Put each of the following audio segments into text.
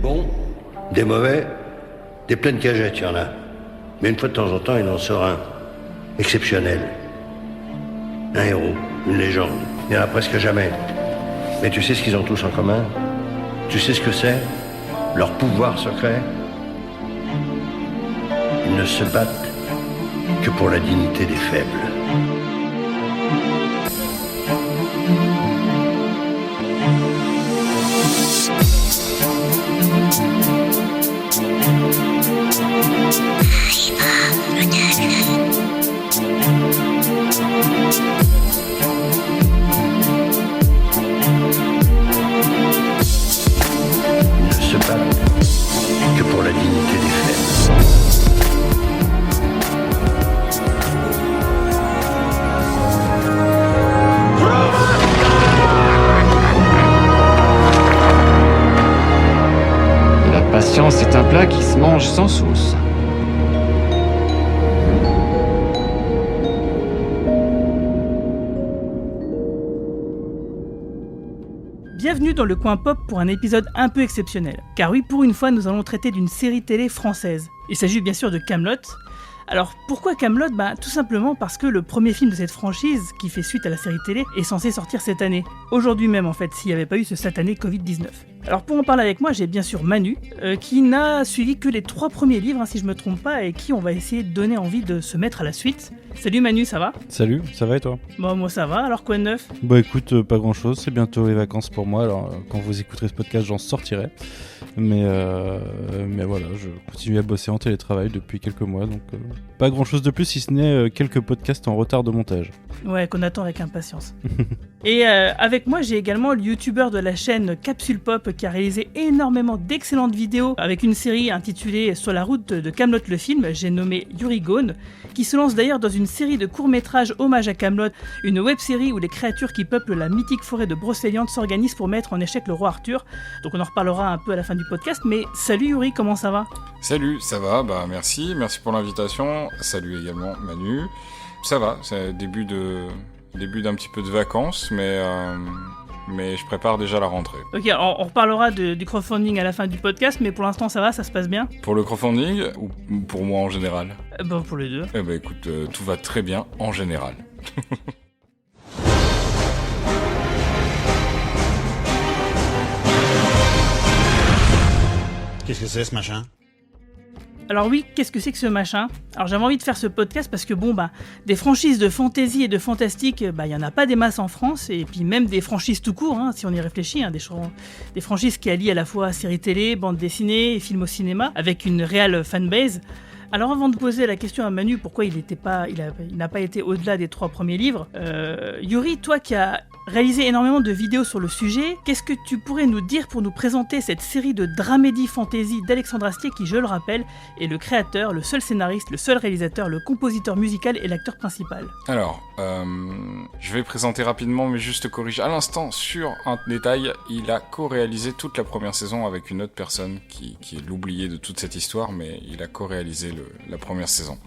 bons, des mauvais, des pleines cagettes, il y en a. Mais une fois de temps en temps, il en sort un. Exceptionnel. Un héros, une légende. Il n'y en a presque jamais. Mais tu sais ce qu'ils ont tous en commun? Tu sais ce que c'est? Leur pouvoir secret? Ils ne se battent que pour la dignité des faibles. Ils ne se battent que pour la dignité des faibles. La patience est un plat qui se mange sans sauce. Bienvenue dans le coin pop pour un épisode un peu exceptionnel. Car oui, pour une fois, nous allons traiter d'une série télé française. Il s'agit bien sûr de Kaamelott. Alors pourquoi Kaamelott ? Tout simplement parce que le premier film de cette franchise, qui fait suite à la série télé, est censé sortir cette année. Aujourd'hui même en fait, s'il n'y avait pas eu ce satané Covid-19. Alors pour en parler avec moi, j'ai bien sûr Manu, qui n'a suivi que les 3 premiers livres, si je me trompe pas, et qui on va essayer de donner envie de se mettre à la suite. Salut Manu, ça va ? Salut, ça va et toi ? Bon, moi ça va, alors quoi de neuf ? Bah écoute, pas grand chose, c'est bientôt les vacances pour moi, alors quand vous écouterez ce podcast, j'en sortirai. Mais voilà, je continue à bosser en télétravail depuis quelques mois, donc pas grand chose de plus si ce n'est quelques podcasts en retard de montage. Ouais, qu'on attend avec impatience. Et avec moi, j'ai également le youtubeur de la chaîne Capsule Pop qui a réalisé énormément d'excellentes vidéos avec une série intitulée Sur la route de Kaamelott le film, j'ai nommé Yuri Gone, qui se lance d'ailleurs dans une série de courts-métrages hommage à Kaamelott, une web-série où les créatures qui peuplent la mythique forêt de Brocéliande s'organisent pour mettre en échec le roi Arthur. Donc on en reparlera un peu à la fin du podcast, mais salut Yuri, comment ça va ? Salut, ça va, merci pour l'invitation. Salut également Manu. Ça va, c'est le début d'un petit peu de vacances, mais je prépare déjà la rentrée. Ok, on reparlera du crowdfunding à la fin du podcast, mais pour l'instant ça va, ça se passe bien ? Pour le crowdfunding ou pour moi en général ? Pour les deux. Écoute, tout va très bien en général. Qu'est-ce que c'est ce machin ? Alors oui, qu'est-ce que c'est que ce machin ? Alors j'avais envie de faire ce podcast parce que des franchises de fantasy et de fantastique, il y en a pas des masses en France, et puis même des franchises tout court, si on y réfléchit, des franchises qui allient à la fois séries télé, bande dessinée et films au cinéma, avec une réelle fanbase. Alors avant de poser la question à Manu, pourquoi il n'a pas été au-delà des 3 premiers livres, Yuri, toi qui as réalisé énormément de vidéos sur le sujet, qu'est-ce que tu pourrais nous dire pour nous présenter cette série de dramédie fantasy d'Alexandre Astier qui, je le rappelle, est le créateur, le seul scénariste, le seul réalisateur, le compositeur musical et l'acteur principal. Alors, je vais présenter rapidement, mais juste corriger à l'instant sur un détail. Il a co-réalisé toute la première saison avec une autre personne qui est l'oublié de toute cette histoire, mais il a co-réalisé la première saison.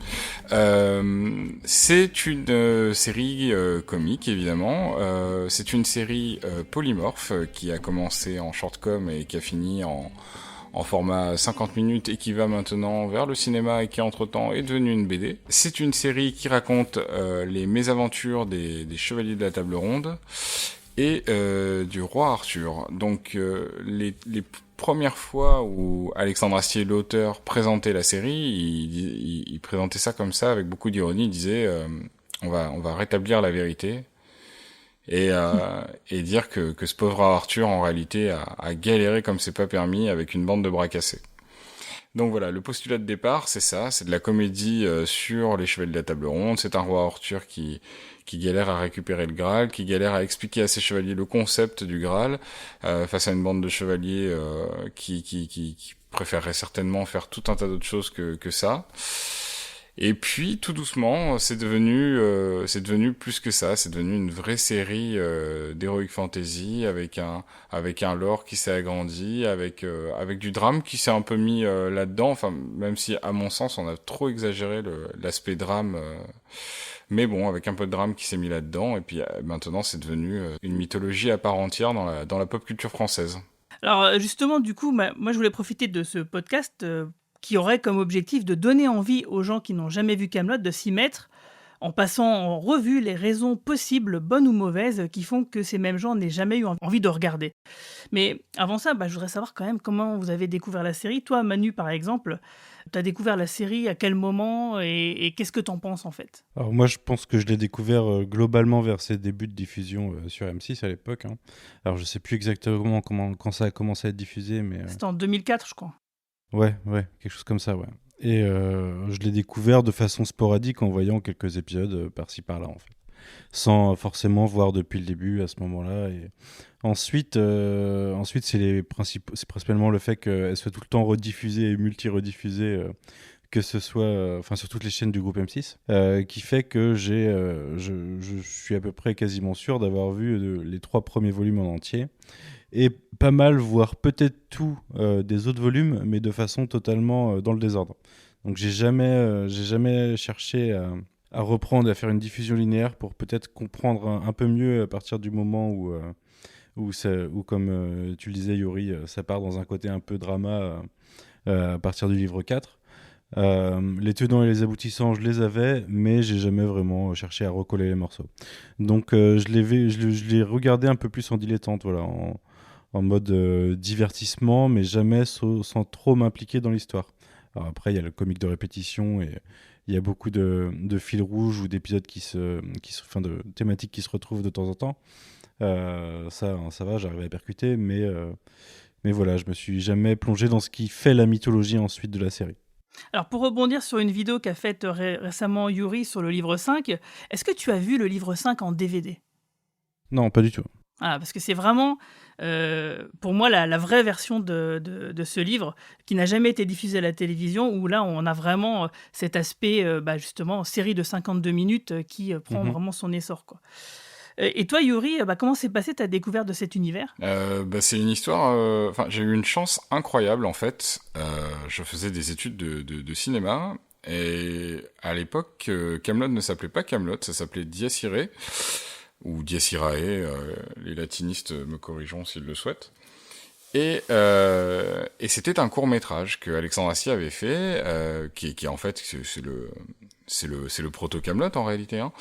C'est une série comique, évidemment. C'est une série polymorphe qui a commencé en shortcom et qui a fini en format 50 minutes et qui va maintenant vers le cinéma et qui entre-temps est devenue une BD. C'est une série qui raconte les mésaventures des chevaliers de la table ronde et du roi Arthur. Donc les premières fois où Alexandre Astier, l'auteur, présentait la série, il présentait ça comme ça avec beaucoup d'ironie. Il disait on va rétablir la vérité. Et dire que ce pauvre Arthur en réalité a galéré comme c'est pas permis avec une bande de bras cassés. Donc voilà, le postulat de départ c'est ça, c'est de la comédie sur les chevaliers de la table ronde. C'est un roi Arthur qui galère à récupérer le Graal, qui galère à expliquer à ses chevaliers le concept du Graal face à une bande de chevaliers qui préférerait certainement faire tout un tas d'autres choses que ça. Et puis, tout doucement, c'est devenu plus que ça. C'est devenu une vraie série d'heroic fantasy avec un lore qui s'est agrandi, avec du drame qui s'est un peu mis là-dedans. Enfin, même si, à mon sens, on a trop exagéré l'aspect drame. Mais bon, avec un peu de drame qui s'est mis là-dedans. Et puis, maintenant, c'est devenu une mythologie à part entière dans la pop culture française. Alors justement, du coup, moi je voulais profiter de ce podcast qui aurait comme objectif de donner envie aux gens qui n'ont jamais vu Kaamelott de s'y mettre en passant en revue les raisons possibles, bonnes ou mauvaises, qui font que ces mêmes gens n'aient jamais eu envie de regarder. Mais avant ça, je voudrais savoir quand même comment vous avez découvert la série. Toi, Manu, par exemple, tu as découvert la série à quel moment et qu'est-ce que t'en penses en fait? Alors moi, je pense que je l'ai découvert globalement vers ses débuts de diffusion sur M6 à l'époque. Hein. Alors je sais plus exactement quand ça a commencé à être diffusé, mais... C'était en 2004, je crois. Ouais, quelque chose comme ça, ouais. Et je l'ai découvert de façon sporadique en voyant quelques épisodes par-ci par-là, en fait. Sans forcément voir depuis le début à ce moment-là. Et ensuite c'est principalement le fait qu'elle soit tout le temps rediffusée et multi-rediffusée, que ce soit sur toutes les chaînes du groupe M6, qui fait que je suis à peu près quasiment sûr d'avoir vu les 3 premiers volumes en entier. Et pas mal, voire peut-être tout des autres volumes, mais de façon totalement dans le désordre. Donc j'ai jamais cherché à reprendre, à faire une diffusion linéaire pour peut-être comprendre un peu mieux à partir du moment où comme tu le disais Yuri, ça part dans un côté un peu drama à partir du livre 4. Les tenants et les aboutissants, je les avais, mais j'ai jamais vraiment cherché à recoller les morceaux. Donc je l'ai regardé un peu plus en dilettante, voilà, en mode divertissement, mais jamais sans trop m'impliquer dans l'histoire. Alors après, il y a le comique de répétition et il y a beaucoup de fils rouges ou d'épisodes de thématiques qui se retrouvent de temps en temps. Ça va, j'arrive à percuter, mais voilà, je me suis jamais plongé dans ce qui fait la mythologie ensuite de la série. Alors pour rebondir sur une vidéo qu'a faite récemment Yuri sur le livre 5, est-ce que tu as vu le livre 5 en DVD? Non, pas du tout. Ah, parce que c'est vraiment, pour moi, la vraie version de ce livre qui n'a jamais été diffusé à la télévision, où là, on a vraiment cet aspect, justement, série de 52 minutes qui prend vraiment son essor, quoi. Et toi, Yuri, comment s'est passée ta découverte de cet univers? C'est une histoire... j'ai eu une chance incroyable, en fait. Je faisais des études de cinéma, et à l'époque, Kaamelott ne s'appelait pas Kaamelott, ça s'appelait Dies Irae, ou Dies Irae, les latinistes me corrigeront s'ils le souhaitent. Et c'était un court-métrage que Alexandre Astier avait fait, qui en fait, c'est le proto-Kaamelott en réalité, hein.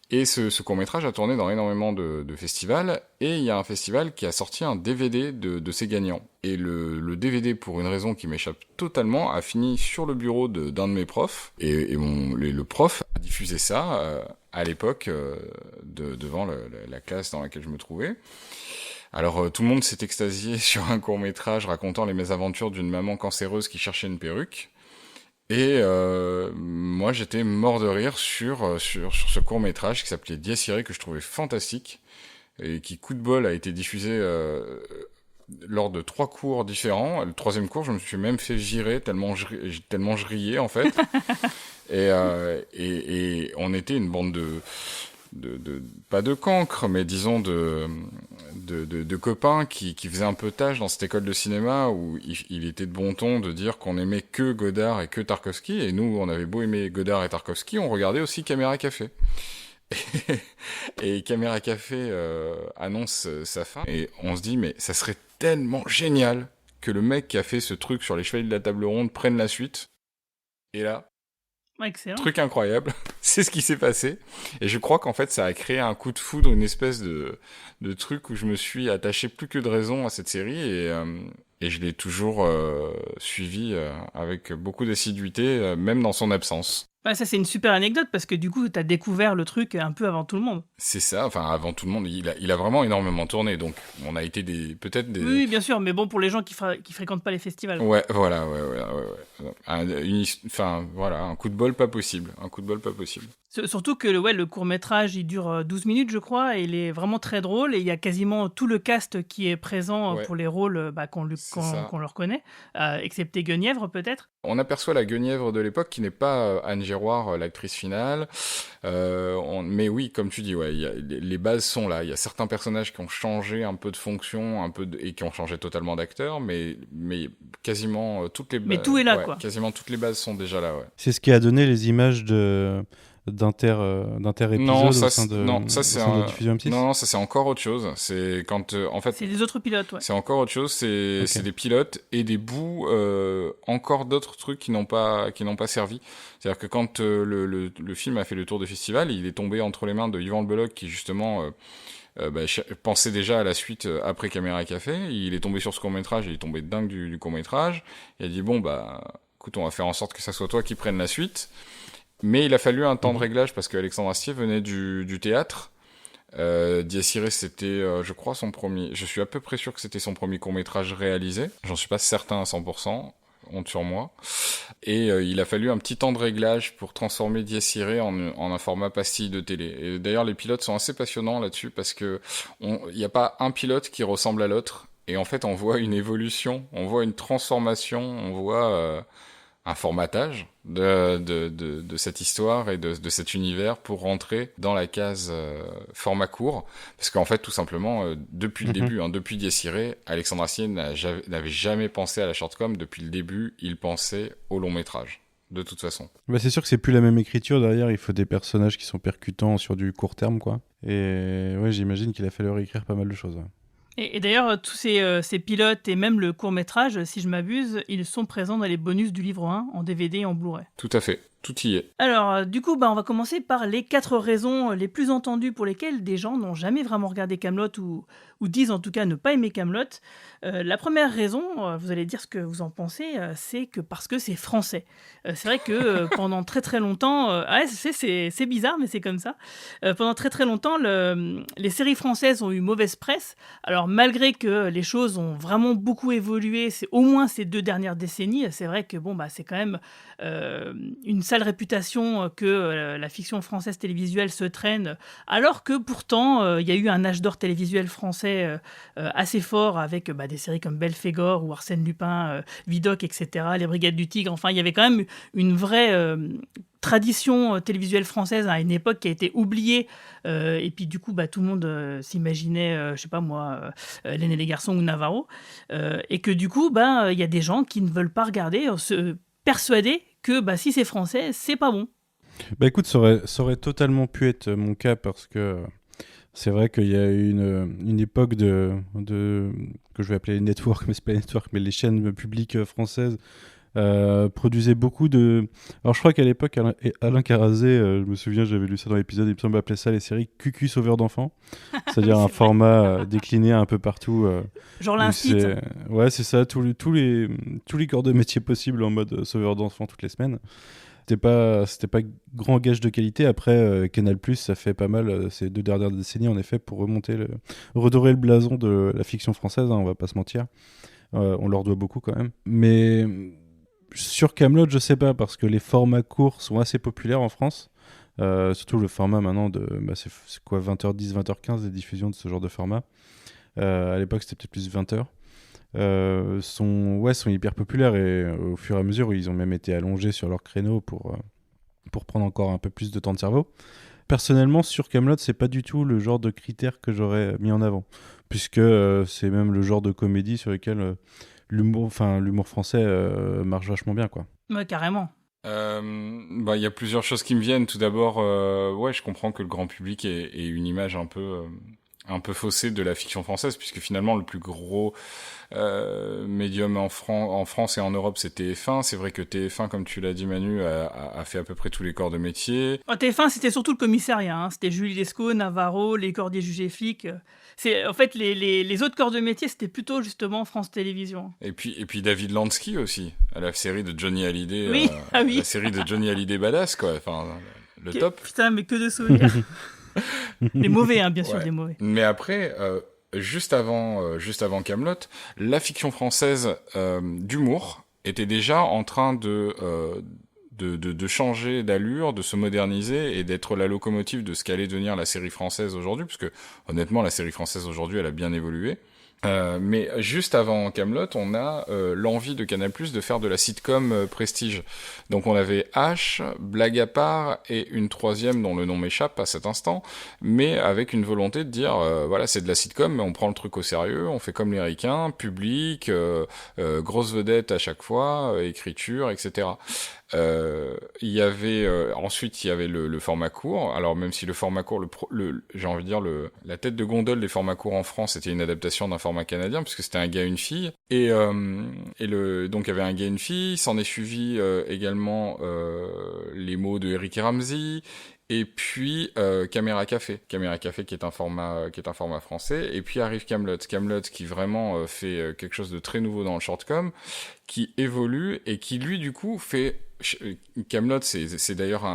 Et ce court-métrage a tourné dans énormément de festivals, et il y a un festival qui a sorti un DVD de ses gagnants. Et le DVD, pour une raison qui m'échappe totalement, a fini sur le bureau d'un de mes profs, et le prof a diffusé ça à l'époque devant la classe dans laquelle je me trouvais. Alors tout le monde s'est extasié sur un court-métrage racontant les mésaventures d'une maman cancéreuse qui cherchait une perruque. Et moi j'étais mort de rire sur ce court-métrage qui s'appelait Dies Irae, que je trouvais fantastique et qui, coup de bol, a été diffusé lors de 3 cours différents. Le 3e cours, je me suis même fait virer tellement je riais en fait. et on était une bande de pas de cancres, mais disons de copains qui faisaient un peu tâche dans cette école de cinéma où il était de bon ton de dire qu'on aimait que Godard et que Tarkovsky, et nous on avait beau aimer Godard et Tarkovsky, on regardait aussi Caméra Café. Et Caméra Café annonce sa fin, et on se dit mais ça serait tellement génial que le mec qui a fait ce truc sur les Chevaliers de la Table Ronde prenne la suite. Et là, Excellent. truc incroyable, c'est ce qui s'est passé. Et je crois qu'en fait, ça a créé un coup de foudre, une espèce de truc où je me suis attaché plus que de raison à cette série, et je l'ai toujours suivi avec beaucoup d'assiduité, même dans son absence. Ça, c'est une super anecdote parce que du coup, tu as découvert le truc un peu avant tout le monde. C'est ça, avant tout le monde. Il a vraiment énormément tourné, donc on a été peut-être des... Oui, bien sûr, mais bon, pour les gens qui fréquentent pas les festivals. Ouais, voilà. Un coup de bol pas possible. Surtout que le court-métrage, il dure 12 minutes, je crois, et il est vraiment très drôle, et il y a quasiment tout le cast qui est présent pour les rôles qu'on leur connaît, excepté Guenièvre, peut-être. On aperçoit la Guenièvre de l'époque, qui n'est pas Anne Giroir, l'actrice finale. Mais oui, comme tu dis, les bases sont là. Il y a certains personnages qui ont changé un peu de fonction, et qui ont changé totalement d'acteur, mais quasiment toutes les bases... Mais tout est là, quoi. Quasiment toutes les bases sont déjà là, ouais. C'est ce qui a donné les images de d'inter-épisode Non, au ça, sein de, non, ça au c'est sein de la diffusion M6. non, ça c'est encore autre chose. C'est quand, en fait, C'est les autres pilotes, ouais. c'est encore autre chose. C'est Ok. c'est des pilotes et des bouts, encore d'autres trucs qui n'ont pas servi. C'est-à-dire que quand le film a fait le tour des festivals, il est tombé entre les mains de Yvan Le Bolloc qui justement pensait déjà à la suite après Caméra Café. Il est tombé sur ce court-métrage, il est tombé dingue du court-métrage. Il a dit bon écoute, on va faire en sorte que ça soit toi qui prenne la suite. Mais il a fallu un temps de réglage parce qu'Alexandre Astier venait du théâtre. Dies Irae, c'était, je crois, son premier. Je suis à peu près sûr que c'était son premier court-métrage réalisé. J'en suis pas certain à 100%. Honte sur moi. Et il a fallu un petit temps de réglage pour transformer Dies Irae en un format pastille de télé. Et d'ailleurs, les pilotes sont assez passionnants là-dessus parce que il n'y a pas un pilote qui ressemble à l'autre. Et en fait, on voit une évolution, on voit une transformation, on voit un formatage de cette histoire et de cet univers pour rentrer dans la case format court. Parce qu'en fait, tout simplement, depuis le début, depuis Dies Irae, Alexandre Astier n'avait jamais pensé à la shortcom. Depuis le début, il pensait au long métrage, de toute façon. Bah, c'est sûr que c'est plus la même écriture derrière, il faut des personnages qui sont percutants sur du court terme, quoi. Et ouais, j'imagine qu'il a fallu réécrire pas mal de choses. Ouais. Et d'ailleurs, tous ces pilotes et même le court-métrage, si je m'abuse, ils sont présents dans les bonus du livre 1 en DVD et en Blu-ray. Tout à fait, tout y est. Alors, du coup, on va commencer par les 4 raisons les plus entendues pour lesquelles des gens n'ont jamais vraiment regardé Kaamelott ou disent en tout cas ne pas aimer Kaamelott. La première raison, vous allez dire ce que vous en pensez, c'est que parce que c'est français. C'est vrai que pendant très très longtemps, c'est bizarre mais c'est comme ça. Pendant très très longtemps, les séries françaises ont eu mauvaise presse. Alors malgré que les choses ont vraiment beaucoup évolué, c'est au moins ces 2 dernières décennies, c'est vrai que c'est quand même une sale réputation que la fiction française télévisuelle se traîne, alors que pourtant il y a eu un âge d'or télévisuel français assez fort avec des séries comme Belphégor ou Arsène Lupin, Vidocq, etc., Les Brigades du Tigre. Enfin, il y avait quand même une vraie tradition télévisuelle française à une époque qui a été oubliée. Et puis, du coup, tout le monde s'imaginait, je sais pas moi, Hélène et les garçons ou Navarro. Et que du coup, il y a des gens qui ne veulent pas regarder, persuadés que si c'est français, c'est pas bon. Bah écoute, ça aurait totalement pu être mon cas parce que c'est vrai qu'il y a eu une époque de que je vais appeler les networks, mais c'est pas les networks, mais les chaînes publiques françaises produisaient beaucoup de... Alors je crois qu'à l'époque, Alain Carazé, je me souviens, j'avais lu ça dans l'épisode, il me semble appeler ça les séries cucu sauveurs d'enfants, c'est-à-dire un format décliné un peu partout. Genre l'incite. Ouais, c'est ça, tous les corps de métier possibles en mode sauveur d'enfants toutes les semaines. C'était pas grand gage de qualité. Après, Canal+, ça fait pas mal ces 2 dernières décennies, en effet, pour redorer le blason de la fiction française, on va pas se mentir. On leur doit beaucoup quand même. Mais sur Kaamelott, je sais pas, parce que les formats courts sont assez populaires en France. Surtout le format maintenant c'est quoi, 20h10, 20h15, les diffusions de ce genre de format. À l'époque, c'était peut-être plus 20h. Sont hyper populaires et au fur et à mesure ils ont même été allongés sur leur créneau pour prendre encore un peu plus de temps de cerveau. Personnellement, sur Kaamelott, c'est pas du tout le genre de critère que j'aurais mis en avant, puisque c'est même le genre de comédie sur lequel l'humour français marche vachement bien, quoi. Ouais, carrément. Y a plusieurs choses qui me viennent. Tout d'abord, je comprends que le grand public ait une image un peu faussée de la fiction française, puisque finalement le plus gros médium en France et en Europe, c'est TF1. C'est vrai que TF1, comme tu l'as dit Manu, a fait à peu près tous les corps de métier. TF1, c'était surtout le commissariat, hein. C'était Julie Lescaut, Navarro, les cordiers jugés flics. En fait, les autres corps de métier, c'était plutôt justement France Télévisions. Et puis David Lansky aussi, à la série de Johnny Hallyday. Oui, oui. La série de Johnny Hallyday Badass, quoi. Enfin, le top. Putain, mais que de souvenirs. Des mauvais, hein, bien sûr, des mauvais. Mais après, juste avant Kaamelott, la fiction française d'humour était déjà en train de changer d'allure, de se moderniser et d'être la locomotive de ce qu'allait devenir la série française aujourd'hui, parce que honnêtement, la série française aujourd'hui, elle a bien évolué. Mais juste avant Kaamelott, on a l'envie de Canal+ de faire de la sitcom prestige. Donc on avait H, Blague à part et une troisième dont le nom m'échappe à cet instant, mais avec une volonté de dire c'est de la sitcom, mais on prend le truc au sérieux, on fait comme les ricains, public, grosse vedette à chaque fois, écriture, etc. Il y avait ensuite il y avait le format court. Alors même si le format court, j'ai envie de dire la tête de gondole des formats courts en France, c'était une adaptation d'un format canadien puisque c'était un gars et une fille. Et donc il y avait un gars et une fille. S'en est suivi également les mots de Eric et Ramsey. Et puis Caméra Café qui est un format français. Et puis arrive Kaamelott qui vraiment fait quelque chose de très nouveau dans le shortcom, qui évolue et qui lui du coup fait Kaamelott, c'est d'ailleurs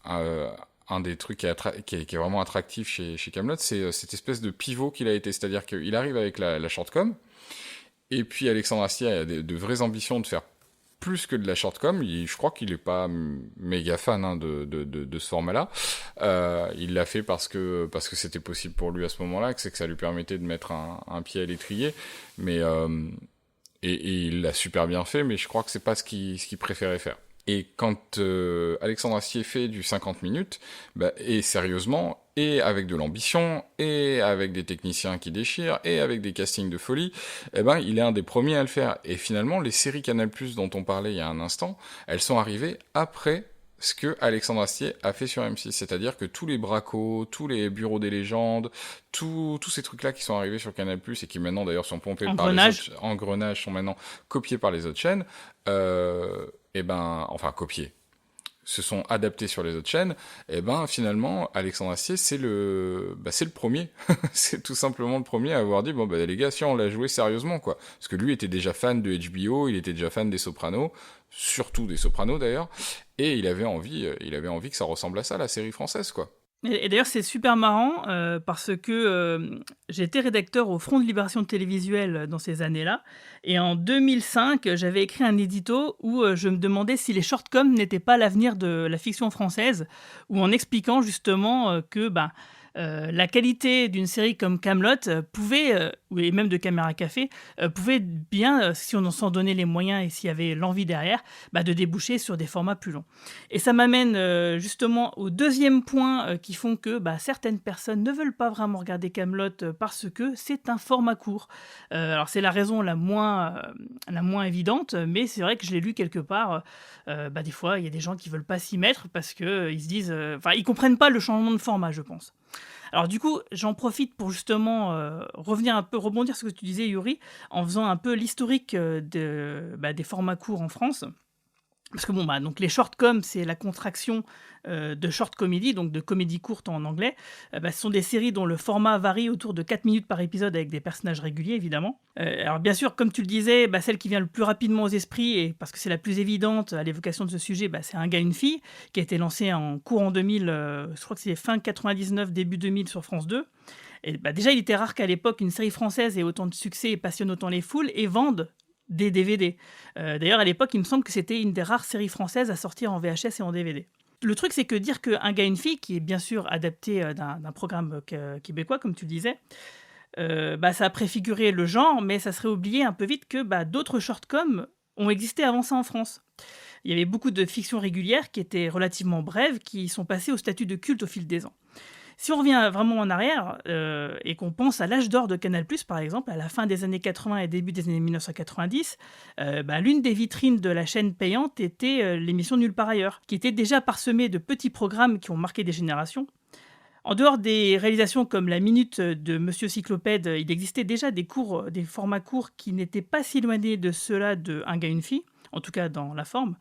un des trucs qui est vraiment attractif chez Kaamelott, c'est cette espèce de pivot qu'il a été, c'est-à-dire qu'il arrive avec la shortcom, et puis Alexandre Astier a de vraies ambitions de faire plus que de la shortcom. Je crois qu'il est pas méga fan de ce format-là. Il l'a fait parce que c'était possible pour lui à ce moment-là, que ça lui permettait de mettre un pied à l'étrier, mais et il l'a super bien fait, mais je crois que c'est pas ce qu'il préférait faire. Et quand Alexandre Astier fait du 50 minutes, et sérieusement, et avec de l'ambition, et avec des techniciens qui déchirent, et avec des castings de folie, il est un des premiers à le faire. Et finalement, les séries Canal+, dont on parlait il y a un instant, elles sont arrivées après ce que Alexandre Astier a fait sur M6. C'est-à-dire que tous les bracos, tous les bureaux des légendes, tous ces trucs-là qui sont arrivés sur Canal+, et qui maintenant d'ailleurs sont pompés par les autres engrenages, sont maintenant copiés par les autres chaînes, enfin copiés, se sont adaptés sur les autres chaînes, finalement, Alexandre Astier, c'est le premier. C'est tout simplement le premier à avoir dit, les gars, si on l'a joué sérieusement, quoi. Parce que lui était déjà fan de HBO, il était déjà fan des Sopranos, surtout des Sopranos d'ailleurs, et il avait envie que ça ressemble à ça, la série française, quoi. Et d'ailleurs, c'est super marrant parce que j'ai été rédacteur au Front de Libération Télévisuelle dans ces années-là. Et en 2005, j'avais écrit un édito où je me demandais si les shortcoms n'étaient pas l'avenir de la fiction française, ou en expliquant justement que la qualité d'une série comme Kaamelott pouvait, et même de Caméra Café, pouvait bien, si on s'en donnait les moyens et s'il y avait l'envie derrière, de déboucher sur des formats plus longs. Et ça m'amène justement au deuxième point qui font que certaines personnes ne veulent pas vraiment regarder Kaamelott parce que c'est un format court. Alors c'est la raison la moins évidente, mais c'est vrai que je l'ai lu quelque part. Des fois, il y a des gens qui veulent pas s'y mettre parce que ils se disent, ils comprennent pas le changement de format, je pense. Alors du coup, j'en profite pour justement rebondir sur ce que tu disais, Yuri, en faisant un peu l'historique des formats courts en France. Parce que donc les shortcoms, c'est la contraction de short comedy, donc de comédie courte en anglais. Ce sont des séries dont le format varie autour de 4 minutes par épisode avec des personnages réguliers, évidemment. Alors bien sûr, comme tu le disais, celle qui vient le plus rapidement aux esprits, et parce que c'est la plus évidente à l'évocation de ce sujet, c'est Un gars, une fille, qui a été lancée en courant 2000, je crois que c'est fin 99, début 2000 sur France 2. Et déjà, il était rare qu'à l'époque, une série française ait autant de succès et passionne autant les foules et vende des DVD. D'ailleurs, à l'époque, il me semble que c'était une des rares séries françaises à sortir en VHS et en DVD. Le truc, c'est que dire qu'un gars, une fille, qui est bien sûr adapté d'un programme québécois, comme tu le disais, ça a préfiguré le genre, mais ça serait oublié un peu vite que d'autres shortcoms ont existé avant ça en France. Il y avait beaucoup de fictions régulières qui étaient relativement brèves, qui sont passées au statut de culte au fil des ans. Si on revient vraiment en arrière et qu'on pense à l'âge d'or de Canal+, par exemple, à la fin des années 80 et début des années 1990, l'une des vitrines de la chaîne payante était l'émission Nulle part ailleurs, qui était déjà parsemée de petits programmes qui ont marqué des générations. En dehors des réalisations comme la Minute de Monsieur Cyclopède, il existait déjà des formats courts qui n'étaient pas si éloignés de ceux-là de Un gars, une fille, en tout cas dans la forme.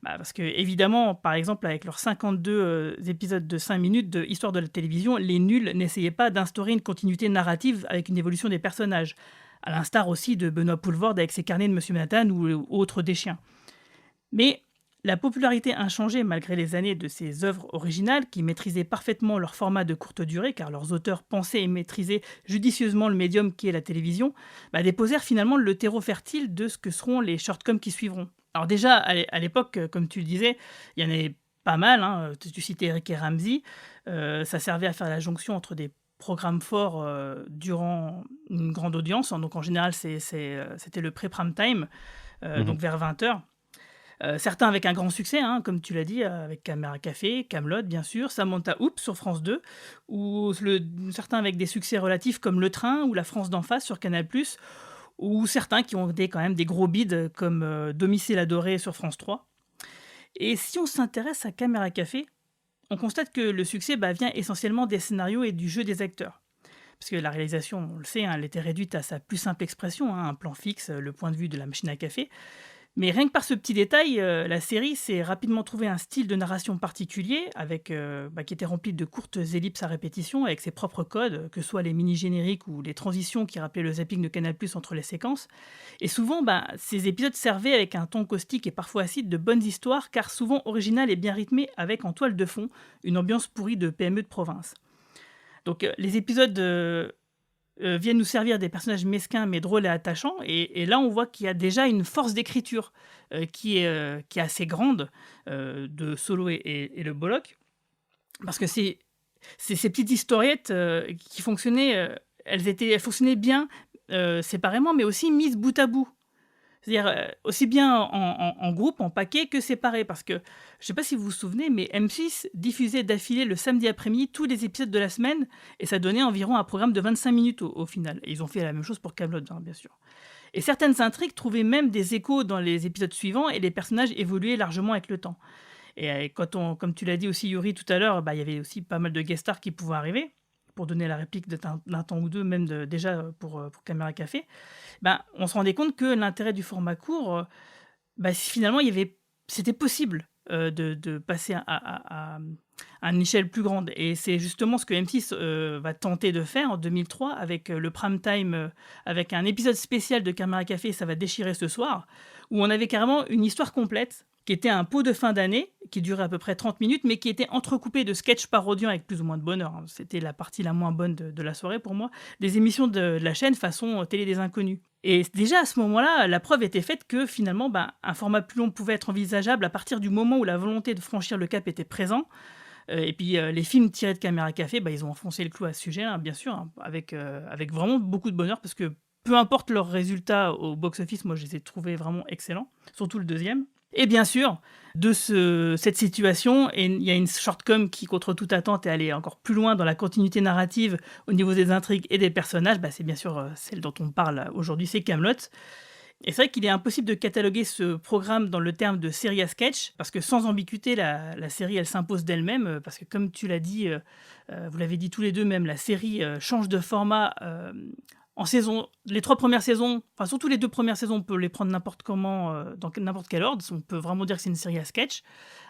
Parce que, évidemment, par exemple, avec leurs 52 épisodes de 5 minutes de Histoire de la télévision, les nuls n'essayaient pas d'instaurer une continuité narrative avec une évolution des personnages, à l'instar aussi de Benoît Poelvoorde avec ses carnets de Monsieur Manhattan ou autres des chiens. Mais la popularité inchangée malgré les années de ces œuvres originales, qui maîtrisaient parfaitement leur format de courte durée, car leurs auteurs pensaient et maîtrisaient judicieusement le médium qui est la télévision, déposèrent finalement le terreau fertile de ce que seront les shortcoms qui suivront. Alors déjà, à l'époque, comme tu le disais, il y en avait pas mal. Tu citais Eric et Ramsey. Ça servait à faire la jonction entre des programmes forts durant une grande audience. Donc en général, c'était le pré-prime time, donc vers 20h. Certains avec un grand succès, comme tu l'as dit, avec Caméra Café, Kaamelott, bien sûr, Samantha Oops sur France 2, ou certains avec des succès relatifs comme Le Train ou La France d'en face sur Canal+, ou certains qui ont quand même des gros bids comme Domicile adoré sur France 3. Et si on s'intéresse à Caméra Café, on constate que le succès vient essentiellement des scénarios et du jeu des acteurs. Parce que la réalisation, on le sait, elle était réduite à sa plus simple expression, un plan fixe, le point de vue de la machine à café. Mais rien que par ce petit détail, la série s'est rapidement trouvé un style de narration particulier, qui était rempli de courtes ellipses à répétition, avec ses propres codes, que ce soit les mini-génériques ou les transitions qui rappelaient le zapping de Canal+ entre les séquences. Et souvent, ces épisodes servaient avec un ton caustique et parfois acide de bonnes histoires, car souvent originales et bien rythmées, avec en toile de fond une ambiance pourrie de PME de province. Donc les épisodes viennent nous servir des personnages mesquins mais drôles et attachants, et là on voit qu'il y a déjà une force d'écriture qui est assez grande de Solo et le Bollock, parce que c'est ces petites historiettes qui fonctionnaient, elles fonctionnaient bien séparément, mais aussi mises bout à bout. C'est-à-dire aussi bien en groupe, en paquet, que séparés. Parce que, je ne sais pas si vous vous souvenez, mais M6 diffusait d'affilée le samedi après-midi tous les épisodes de la semaine, et ça donnait environ un programme de 25 minutes au final. Et ils ont fait la même chose pour Kaamelott, bien sûr. Et certaines intrigues trouvaient même des échos dans les épisodes suivants, et les personnages évoluaient largement avec le temps. Et comme tu l'as dit aussi, Yuri, tout à l'heure, il y avait aussi pas mal de guest stars qui pouvaient arriver, pour donner la réplique d'un temps ou deux, même déjà pour Caméra Café. On se rendait compte que l'intérêt du format court, finalement, c'était possible de passer à une échelle plus grande. Et c'est justement ce que M6 va tenter de faire en 2003 avec le prime time, avec un épisode spécial de Caméra Café, ça va déchirer ce soir, où on avait carrément une histoire complète, qui était un pot de fin d'année, qui durait à peu près 30 minutes, mais qui était entrecoupé de sketchs parodiants avec plus ou moins de bonheur. C'était la partie la moins bonne de la soirée pour moi, des émissions de la chaîne façon Télé des Inconnus. Et déjà à ce moment-là, la preuve était faite que finalement, un format plus long pouvait être envisageable à partir du moment où la volonté de franchir le cap était présent. Et puis les films tirés de Caméra Café, ils ont enfoncé le clou à ce sujet, bien sûr, avec vraiment beaucoup de bonheur, parce que peu importe leurs résultats au box-office, moi je les ai trouvés vraiment excellents, surtout le deuxième. Et bien sûr, de cette situation, il y a une shortcom qui, contre toute attente, est allée encore plus loin dans la continuité narrative au niveau des intrigues et des personnages. C'est bien sûr celle dont on parle aujourd'hui, c'est Kaamelott. Et c'est vrai qu'il est impossible de cataloguer ce programme dans le terme de série à sketch, parce que sans ambiguïté, la série, elle s'impose d'elle-même, parce que comme tu l'as dit, vous l'avez dit tous les deux même, la série change de format en saison. Les 3 premières saisons, enfin surtout les 2 premières saisons, on peut les prendre n'importe comment, dans n'importe quel ordre, on peut vraiment dire que c'est une série à sketch.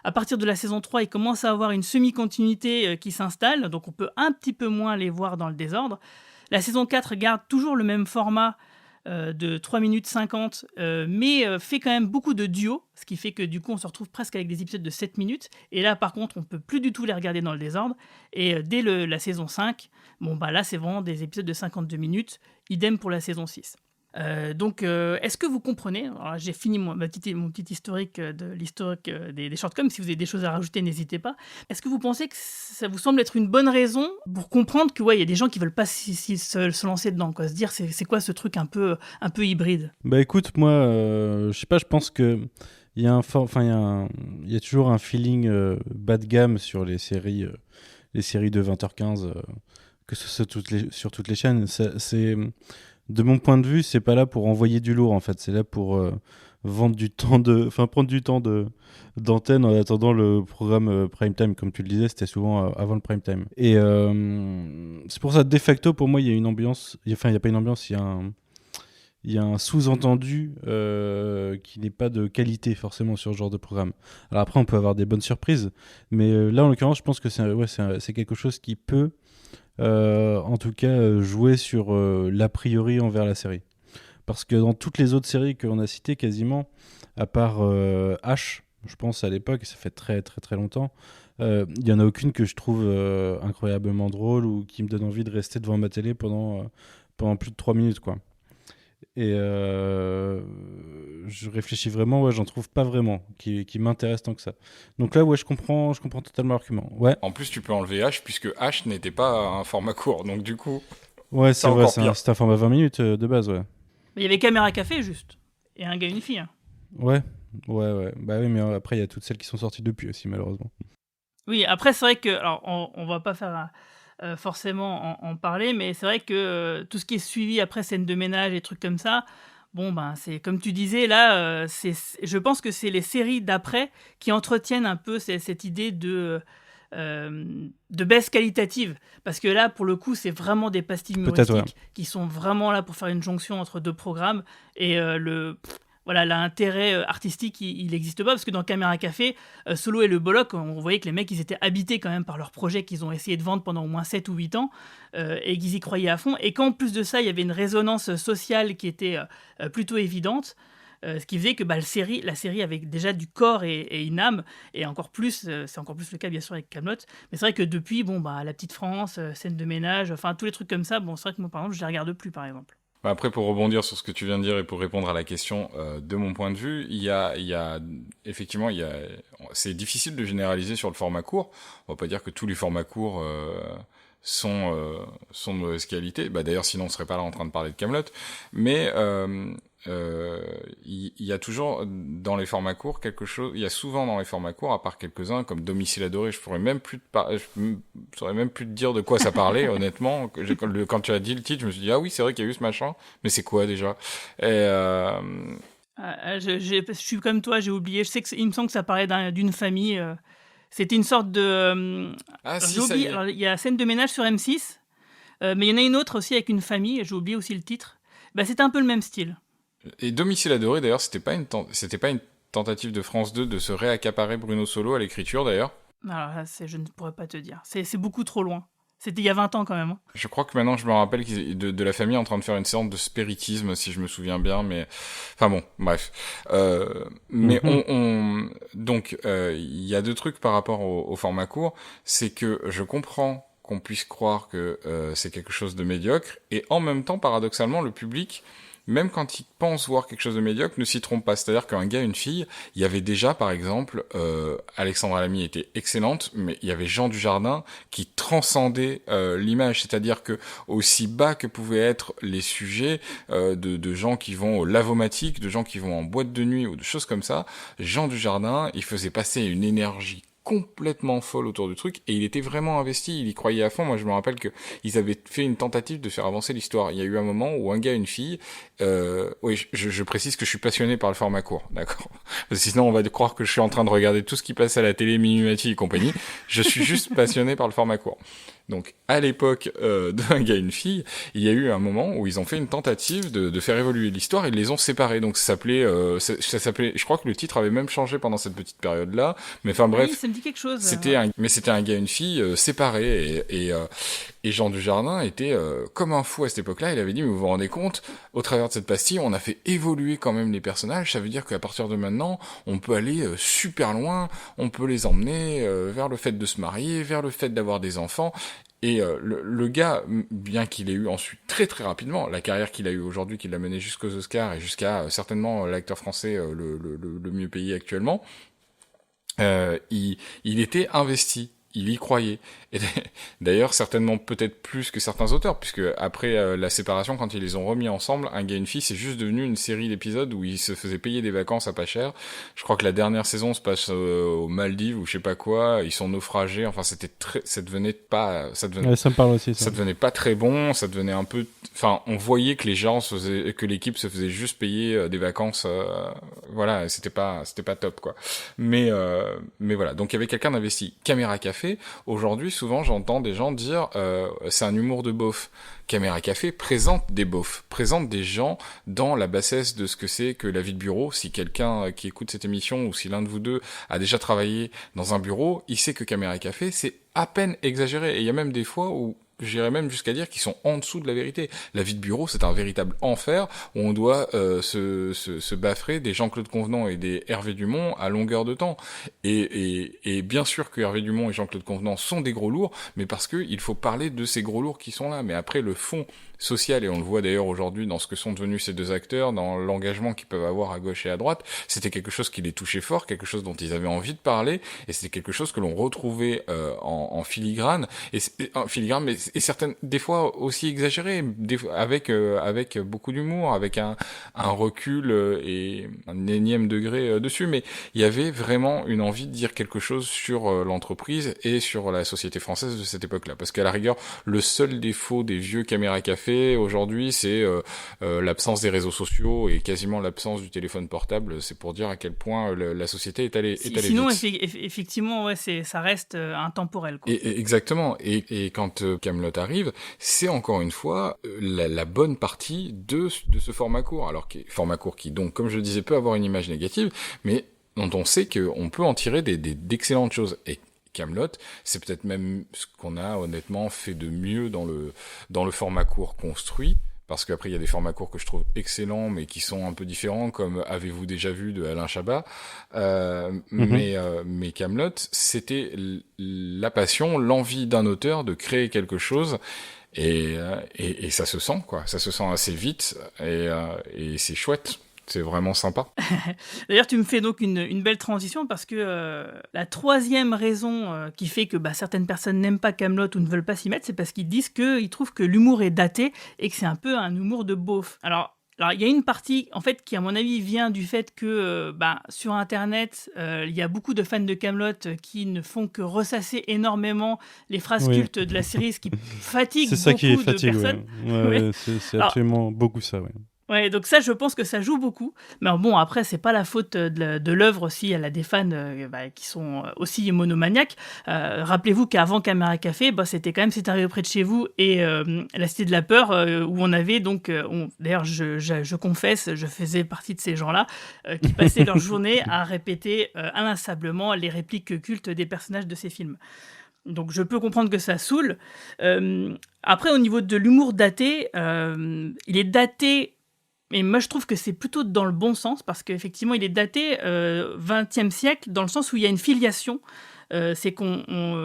À partir de la saison 3, il commence à avoir une semi-continuité qui s'installe, donc on peut un petit peu moins les voir dans le désordre. La saison 4 garde toujours le même format, de 3 minutes 50, mais fait quand même beaucoup de duos, ce qui fait que du coup on se retrouve presque avec des épisodes de 7 minutes, et là par contre on peut plus du tout les regarder dans le désordre, et dès la saison 5, là c'est vraiment des épisodes de 52 minutes, idem pour la saison 6. Donc, est-ce que vous comprenez? Alors, j'ai fini mon petit historique des shortcoms. Si vous avez des choses à rajouter, n'hésitez pas. Est-ce que vous pensez que ça vous semble être une bonne raison pour comprendre que il y a des gens qui veulent pas se lancer dedans, quoi, se dire c'est quoi ce truc un peu hybride? Écoute, moi, je sais pas, je pense que il y a il y a toujours un feeling bas de gamme sur les séries de 20h15, que ce soit sur toutes les chaînes. C'est de mon point de vue, c'est pas là pour envoyer du lourd, en fait. C'est là pour prendre du temps d'antenne en attendant le programme prime time. Comme tu le disais, c'était souvent avant le prime time. Et c'est pour ça, de facto, pour moi, il y a une ambiance. Enfin, il n'y a pas une ambiance, il y a un sous-entendu qui n'est pas de qualité, forcément, sur ce genre de programme. Alors après, on peut avoir des bonnes surprises. Mais là, en l'occurrence, je pense que c'est quelque chose qui peut... en tout cas jouer sur l'a priori envers la série, parce que dans toutes les autres séries qu'on a citées quasiment, à part H, je pense à l'époque, ça fait très très très longtemps, il y en a aucune que je trouve incroyablement drôle ou qui me donne envie de rester devant ma télé pendant plus de 3 minutes, quoi. Et je réfléchis vraiment, j'en trouve pas vraiment qui m'intéresse tant que ça. Donc là, je comprends totalement l'argument. Ouais. En plus, tu peux enlever H, puisque H n'était pas un format court, donc du coup... Ouais, c'est vrai, c'est un format 20 minutes de base, ouais. Mais il y avait Caméra Café, juste. Et un gars et une fille. Ouais. Bah oui, mais après, il y a toutes celles qui sont sorties depuis aussi, malheureusement. Oui, après, c'est vrai que... Alors, on va pas faire... forcément en parler, mais c'est vrai que tout ce qui est suivi après scène de ménage et trucs comme ça, bon, ben, c'est comme tu disais, là, je pense que c'est les séries d'après qui entretiennent un peu cette idée de baisse qualitative. Parce que là, pour le coup, c'est vraiment des pastilles Peut-être, humoristiques qui sont vraiment là pour faire une jonction entre deux programmes. Et voilà, l'intérêt artistique, il n'existe pas. Parce que dans Caméra Café, Solo et le Bollock, on voyait que les mecs, ils étaient habités quand même par leur projet qu'ils ont essayé de vendre pendant au moins 7 ou 8 ans. Et qu'ils y croyaient à fond. Et qu'en plus de ça, il y avait une résonance sociale qui était plutôt évidente. Ce qui faisait que la série avait déjà du corps et une âme, et encore plus, c'est encore plus le cas bien sûr avec Kaamelott. Mais c'est vrai que depuis, La Petite France, Scène de ménage, enfin tous les trucs comme ça, c'est vrai que moi par exemple, je les regarde plus par exemple. Après, pour rebondir sur ce que tu viens de dire et pour répondre à la question, de mon point de vue, effectivement, c'est difficile de généraliser sur le format court. On va pas dire que tous les formats courts sont de mauvaise qualité. D'ailleurs, sinon on serait pas là en train de parler de Kaamelott. Mais il y a toujours dans les formats courts quelque chose. Il y a souvent dans les formats courts, à part quelques-uns comme Domicile adoré, je saurais même plus te dire de quoi ça parlait. Honnêtement, quand tu as dit le titre, je me suis dit ah oui, c'est vrai qu'il y a eu ce machin, mais c'est quoi déjà? Je suis comme toi, j'ai oublié. Je sais il me semble que ça parlait d'une famille. C'était une sorte de. Si, ça y est. Alors, il y a Scène de ménage sur M6, mais il y en a une autre aussi avec une famille. J'ai oublié aussi le titre. C'était un peu le même style. Et Domicile adoré, d'ailleurs, c'était pas une tentative de France 2 de se réaccaparer Bruno Solo à l'écriture, d'ailleurs. Alors là, je ne pourrais pas te dire. C'est beaucoup trop loin. C'était il y a 20 ans quand même. Je crois que maintenant je me rappelle de la famille en train de faire une sorte de spiritisme, si je me souviens bien, mais enfin bon, bref. Mais donc il y a deux trucs par rapport au format court, c'est que je comprends qu'on puisse croire que c'est quelque chose de médiocre, et en même temps, paradoxalement, le public, même quand ils pensent voir quelque chose de médiocre, ne s'y trompe pas. C'est-à-dire qu'un gars, une fille, il y avait déjà, par exemple, Alexandra Lamy était excellente, mais il y avait Jean Dujardin qui transcendait l'image. C'est-à-dire que aussi bas que pouvaient être les sujets de gens qui vont au lavomatique, de gens qui vont en boîte de nuit ou de choses comme ça, Jean Dujardin, il faisait passer une énergie complètement folle autour du truc, et il était vraiment investi, il y croyait à fond. Moi je me rappelle que ils avaient fait une tentative de faire avancer l'histoire. Il y a eu un moment où un gars, une fille, oui, je précise que je suis passionné par le format court, d'accord, parce que sinon on va croire que je suis en train de regarder tout ce qui passe à la télé, Minimati et compagnie. Je suis juste passionné par le format court. Donc, à l'époque d'un gars et une fille, il y a eu un moment où ils ont fait une tentative de faire évoluer l'histoire, et ils les ont séparés. Donc, ça s'appelait, je crois que le titre avait même changé pendant cette petite période-là. Mais enfin bref. Oui, ça me dit quelque chose. C'était un gars et une fille séparés, et Jean Dujardin était comme un fou à cette époque-là. Il avait dit, mais vous vous rendez compte, au travers de cette pastille, on a fait évoluer quand même les personnages. Ça veut dire qu'à partir de maintenant, on peut aller super loin. On peut les emmener vers le fait de se marier, vers le fait d'avoir des enfants. Et le gars, bien qu'il ait eu ensuite très très rapidement la carrière qu'il a eu aujourd'hui, qu'il l'a mené jusqu'aux Oscars et jusqu'à certainement l'acteur français le mieux payé actuellement, il était investi. Il y croyait. Et d'ailleurs, certainement peut-être plus que certains auteurs, puisque après la séparation, quand ils les ont remis ensemble, Un gars et une fille, c'est juste devenu une série d'épisodes où ils se faisaient payer des vacances à pas cher. Je crois que la dernière saison se passe aux Maldives ou je sais pas quoi. Ils sont naufragés. Enfin, ça devenait ouais, ça me parle aussi, ça. Ça devenait pas très bon. Ça devenait un peu, enfin, on voyait que les gens que l'équipe se faisait juste payer des vacances. Voilà, c'était pas top, quoi. Mais voilà. Donc il y avait quelqu'un d'investi. Caméra Café. Aujourd'hui, souvent, j'entends des gens dire c'est un humour de beauf. Caméra Café présente des beaufs, présente des gens dans la bassesse de ce que c'est que la vie de bureau. Si quelqu'un qui écoute cette émission, ou si l'un de vous deux a déjà travaillé dans un bureau, il sait que Caméra Café, c'est à peine exagéré. Et il y a même des fois où j'irais même jusqu'à dire qu'ils sont en dessous de la vérité. La vie de bureau, c'est un véritable enfer où on doit se baffrer des Jean-Claude Convenant et des Hervé Dumont à longueur de temps. Et bien sûr que Hervé Dumont et Jean-Claude Convenant sont des gros lourds, mais parce que il faut parler de ces gros lourds qui sont là. Mais après, le fond social, et on le voit d'ailleurs aujourd'hui dans ce que sont devenus ces deux acteurs, dans l'engagement qu'ils peuvent avoir à gauche et à droite, c'était quelque chose qui les touchait fort, quelque chose dont ils avaient envie de parler, et c'était quelque chose que l'on retrouvait en filigrane, et certaines, des fois aussi exagéré, avec beaucoup d'humour, avec un recul et un énième degré dessus, mais il y avait vraiment une envie de dire quelque chose sur l'entreprise et sur la société française de cette époque-là, parce qu'à la rigueur, le seul défaut des vieux Caméra Café, Café aujourd'hui, c'est l'absence des réseaux sociaux et quasiment l'absence du téléphone portable. C'est pour dire à quel point la société est allée Sinon, vite. effectivement, ouais, ça reste intemporel, quoi. Exactement. Et quand Kaamelott arrive, c'est encore une fois la bonne partie de ce format court. Alors, format court qui, donc, comme je le disais, peut avoir une image négative, mais dont on sait qu'on peut en tirer d'excellentes choses. Et Kaamelott, c'est peut-être même ce qu'on a honnêtement fait de mieux dans le format court construit. Parce qu'après, il y a des formats courts que je trouve excellents, mais qui sont un peu différents, comme Avez-vous déjà vu de Alain Chabat. Mais Kaamelott, c'était la passion, l'envie d'un auteur de créer quelque chose. Et ça se sent, quoi. Ça se sent assez vite. Et c'est chouette. C'est vraiment sympa. D'ailleurs, tu me fais donc une belle transition parce que la troisième raison qui fait que certaines personnes n'aiment pas Kaamelott ou ne veulent pas s'y mettre, c'est parce qu'ils disent qu'ils trouvent que l'humour est daté et que c'est un peu un humour de beauf. Alors, il y a une partie, en fait, qui, à mon avis, vient du fait que sur Internet, il y a beaucoup de fans de Kaamelott qui ne font que ressasser énormément les phrases cultes de la série, ce qui fatigue beaucoup de personnes. Ouais. C'est absolument beaucoup ça, ouais. Ouais, donc ça, je pense que ça joue beaucoup. Mais bon, après, c'est pas la faute de l'œuvre aussi. Elle a des fans qui sont aussi monomaniaques. Rappelez-vous qu'avant Caméra Café, c'était quand même C'est arrivé près de chez vous et La Cité de la Peur, où on avait donc... d'ailleurs, je confesse, je faisais partie de ces gens-là qui passaient leur journée à répéter inlassablement les répliques cultes des personnages de ces films. Donc je peux comprendre que ça saoule. Après, au niveau de l'humour daté, il est daté... Mais moi, je trouve que c'est plutôt dans le bon sens, parce qu'effectivement, il est daté 20e siècle, dans le sens où il y a une filiation. C'est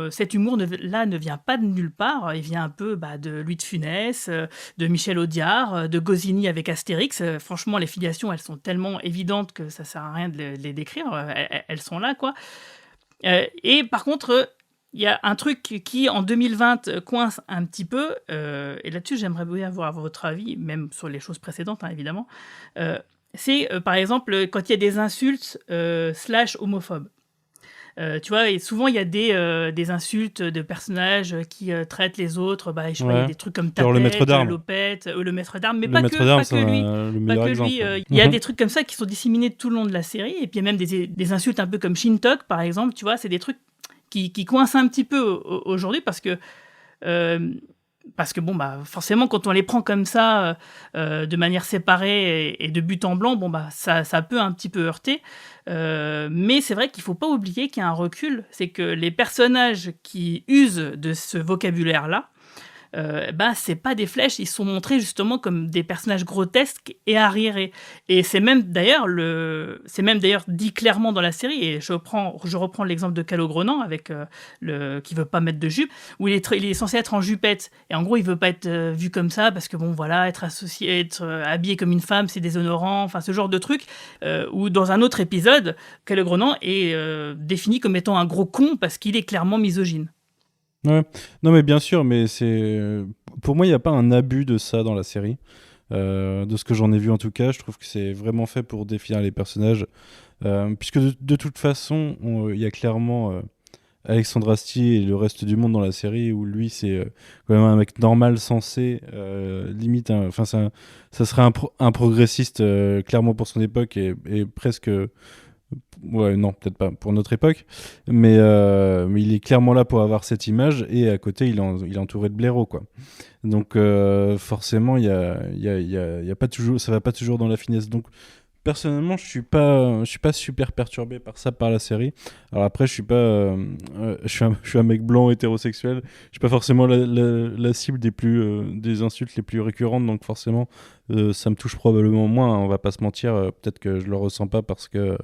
cet humour-là ne vient pas de nulle part. Il vient un peu de Louis de Funès, de Michel Audiard, de Goscinny avec Astérix. Franchement, les filiations, elles sont tellement évidentes que ça ne sert à rien de les décrire. Elles sont là, quoi. Et par contre... Il y a un truc qui, en 2020, coince un petit peu, et là-dessus, j'aimerais bien avoir votre avis, même sur les choses précédentes, évidemment. C'est, par exemple, quand il y a des insultes / homophobes. Tu vois, et souvent, il y a des insultes de personnages qui traitent les autres. Je sais pas, il y a des trucs comme Genre tapette, lopette, le maître d'armes, mais pas que lui. Il y a des trucs comme ça qui sont disséminés tout le long de la série, et puis il y a même des insultes un peu comme Shintok, par exemple, tu vois, c'est des trucs qui coince un petit peu aujourd'hui parce que forcément quand on les prend comme ça de manière séparée et de but en blanc, ça peut un petit peu heurter, mais c'est vrai qu'il faut pas oublier qu'il y a un recul, c'est que les personnages qui usent de ce vocabulaire-là, c'est pas des flèches, ils sont montrés justement comme des personnages grotesques et arriérés. Et c'est même d'ailleurs dit clairement dans la série, et je reprends l'exemple de Calogrenant avec qui veut pas mettre de jupe, où il est censé être en jupette, et en gros il veut pas être vu comme ça parce que être habillé comme une femme c'est déshonorant, enfin ce genre de truc, ou dans un autre épisode Calogrenant est défini comme étant un gros con parce qu'il est clairement misogyne. Ouais. Non mais bien sûr, mais pour moi il n'y a pas un abus de ça dans la série, de ce que j'en ai vu en tout cas. Je trouve que c'est vraiment fait pour définir les personnages, puisque de toute façon il y a clairement Alexandre Astier et le reste du monde dans la série où lui c'est quand même un mec normal, sensé, limite ça serait un progressiste clairement pour son époque et presque... Ouais, non, peut-être pas pour notre époque, mais il est clairement là pour avoir cette image, et à côté il est entouré de blaireaux, quoi. Donc forcément il y a pas toujours, ça va pas toujours dans la finesse. Donc personnellement je suis pas super perturbé par la série. Alors après je suis un mec blanc hétérosexuel, je suis pas forcément la cible des insultes les plus récurrentes, donc forcément ça me touche probablement moins, on va pas se mentir. Peut-être que je le ressens pas parce que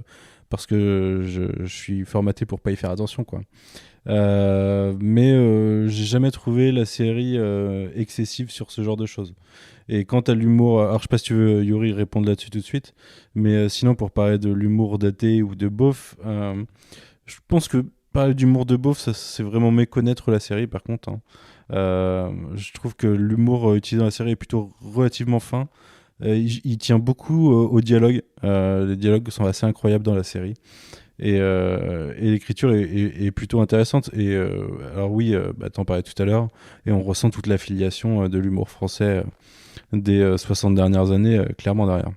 je suis formaté pour pas y faire attention, quoi. Mais j'ai jamais trouvé la série excessive sur ce genre de choses. Et quant à l'humour, alors je sais pas si tu veux, Yuri, répondre là-dessus tout de suite, mais sinon pour parler de l'humour daté ou de beauf, je pense que parler d'humour de beauf, ça, c'est vraiment méconnaître la série par contre, hein. Je trouve que l'humour utilisé dans la série est plutôt relativement fin. Il tient beaucoup au dialogue. Les dialogues sont assez incroyables dans la série. Et l'écriture est plutôt intéressante. Et alors oui, t'en parlais tout à l'heure, et on ressent toute l'affiliation de l'humour français des 60 dernières années, clairement derrière.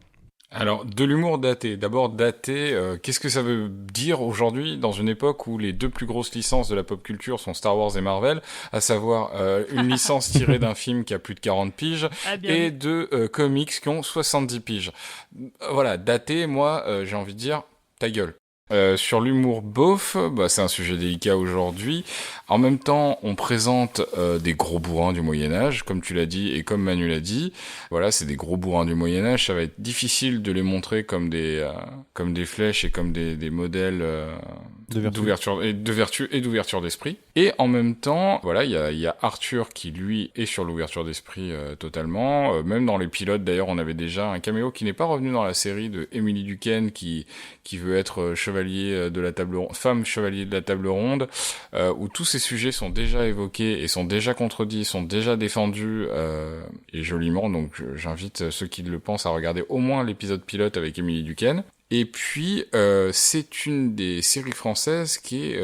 Alors, de l'humour daté. D'abord, daté, qu'est-ce que ça veut dire aujourd'hui dans une époque où les deux plus grosses licences de la pop culture sont Star Wars et Marvel, à savoir une licence tirée d'un film qui a plus de 40 piges et deux comics qui ont 70 piges. Voilà, daté, moi, j'ai envie de dire, ta gueule. Sur l'humour beauf, c'est un sujet délicat aujourd'hui. En même temps, on présente des gros bourrins du Moyen-Âge, comme tu l'as dit et comme Manu l'a dit. Voilà, c'est des gros bourrins du Moyen-Âge. Ça va être difficile de les montrer comme des flèches et comme des modèles d'ouverture et de vertu et d'ouverture d'esprit. Et en même temps, voilà, il y a Arthur qui lui est sur l'ouverture d'esprit totalement. Même dans les pilotes, d'ailleurs, on avait déjà un caméo qui n'est pas revenu dans la série de Emily Duquesne qui veut être femme chevalier de la table ronde, où tous ces sujets sont déjà évoqués et sont déjà contredits, sont déjà défendus et joliment. Donc j'invite ceux qui le pensent à regarder au moins l'épisode pilote avec Emily Duquesne. Et puis, c'est une des séries françaises qui est,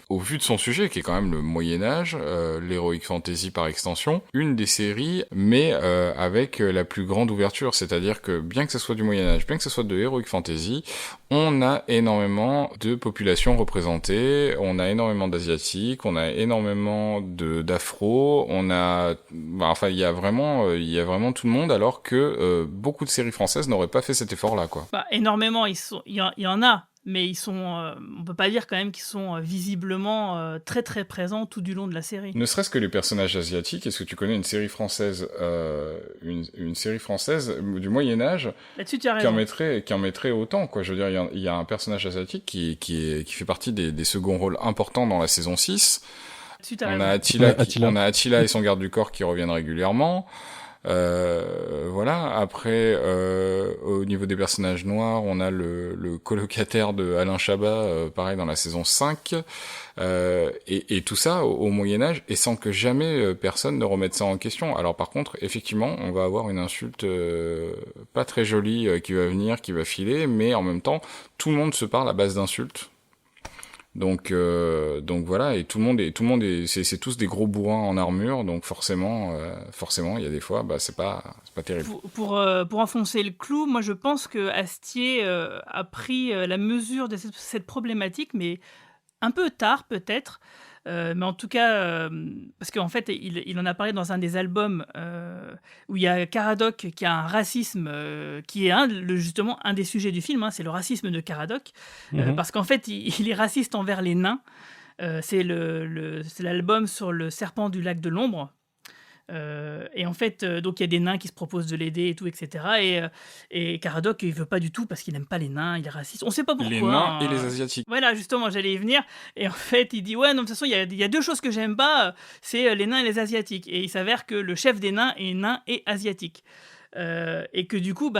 au vu de son sujet, qui est quand même le Moyen-Âge, l'heroic fantasy par extension, une des séries, mais avec la plus grande ouverture. C'est-à-dire que, bien que ce soit du Moyen-Âge, bien que ce soit de heroic fantasy, on a énormément de populations représentées, on a énormément d'asiatiques, on a énormément d'afro, on a, il y a vraiment tout le monde, alors que beaucoup de séries françaises n'auraient pas fait cet effort-là, quoi. Énormément, il y en a, mais ils sont, on peut pas dire quand même qu'ils sont visiblement très très présents tout du long de la série. Ne serait-ce que les personnages asiatiques. Est-ce que tu connais une série française, une série française du Moyen Âge là-dessus, tu as raison, qui en mettrait autant, quoi. Je veux dire, il y a un personnage asiatique qui fait partie des seconds rôles importants dans la saison 6. On a Attila et son garde du corps qui reviennent régulièrement. Voilà. Après, au niveau des personnages noirs, on a le colocataire de Alain Chabat, pareil dans la saison 5, et tout ça au Moyen-Âge, et sans que jamais personne ne remette ça en question. Alors par contre, effectivement, on va avoir une insulte pas très jolie qui va venir, qui va filer, mais en même temps, tout le monde se parle à base d'insultes. Donc voilà, et tout le monde est, c'est tous des gros bourrins en armure, donc forcément, il y a des fois, c'est pas terrible. Pour enfoncer le clou, moi je pense que Astier a pris la mesure de cette problématique, mais un peu tard peut-être. Mais en tout cas, parce qu'en fait, il en a parlé dans un des albums où il y a Caradoc qui a un racisme qui est justement un des sujets du film, c'est le racisme de Caradoc, parce qu'en fait, il est raciste envers les nains. C'est l'album sur le serpent du lac de l'ombre. Et en fait, donc il y a des nains qui se proposent de l'aider et tout, etc. Et Caradoc, il veut pas du tout parce qu'il n'aime pas les nains, il est raciste. On sait pas pourquoi. Les nains et les asiatiques. Voilà, justement, j'allais y venir. Et en fait, il dit ouais, non, de toute façon, il y a deux choses que j'aime pas, c'est les nains et les asiatiques. Et il s'avère que le chef des nains est nain et asiatique. Et que du coup,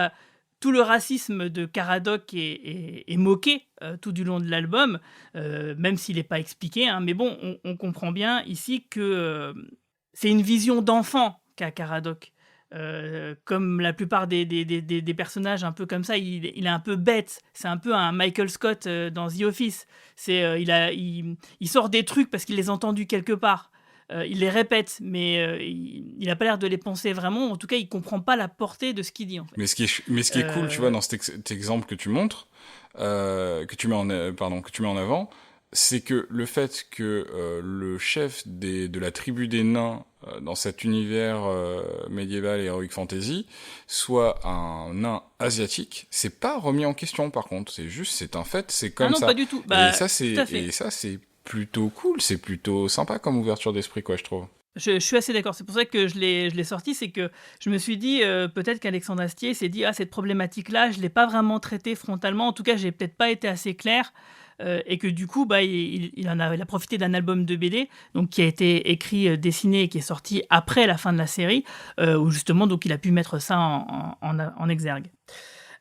tout le racisme de Caradoc est moqué tout du long de l'album, même s'il n'est pas expliqué. Mais bon, on comprend bien ici que c'est une vision d'enfant qu'a Caradoc. Comme la plupart des personnages un peu comme ça, il est un peu bête. C'est un peu un Michael Scott dans The Office. Il sort des trucs parce qu'il les a entendus quelque part. Il les répète, mais il n'a pas l'air de les penser vraiment. En tout cas, il ne comprend pas la portée de ce qu'il dit. En fait. Mais ce qui est cool, tu vois, dans cet exemple que tu montres, que tu mets en avant, c'est que le fait que le chef de la tribu des nains dans cet univers médiéval et heroic fantasy soit un nain asiatique, c'est pas remis en question par contre, c'est un fait, c'est comme ça. Non, pas du tout. Et ça c'est plutôt cool, c'est plutôt sympa comme ouverture d'esprit, quoi, je trouve. Je suis assez d'accord, c'est pour ça que je l'ai sorti, c'est que je me suis dit, peut-être qu'Alexandre Astier s'est dit, cette problématique-là, je ne l'ai pas vraiment traitée frontalement, en tout cas, j'ai peut-être pas été assez clair, et que du coup, il a profité d'un album de BD, donc qui a été écrit, dessiné, et qui est sorti après la fin de la série, où justement, donc, il a pu mettre ça en exergue.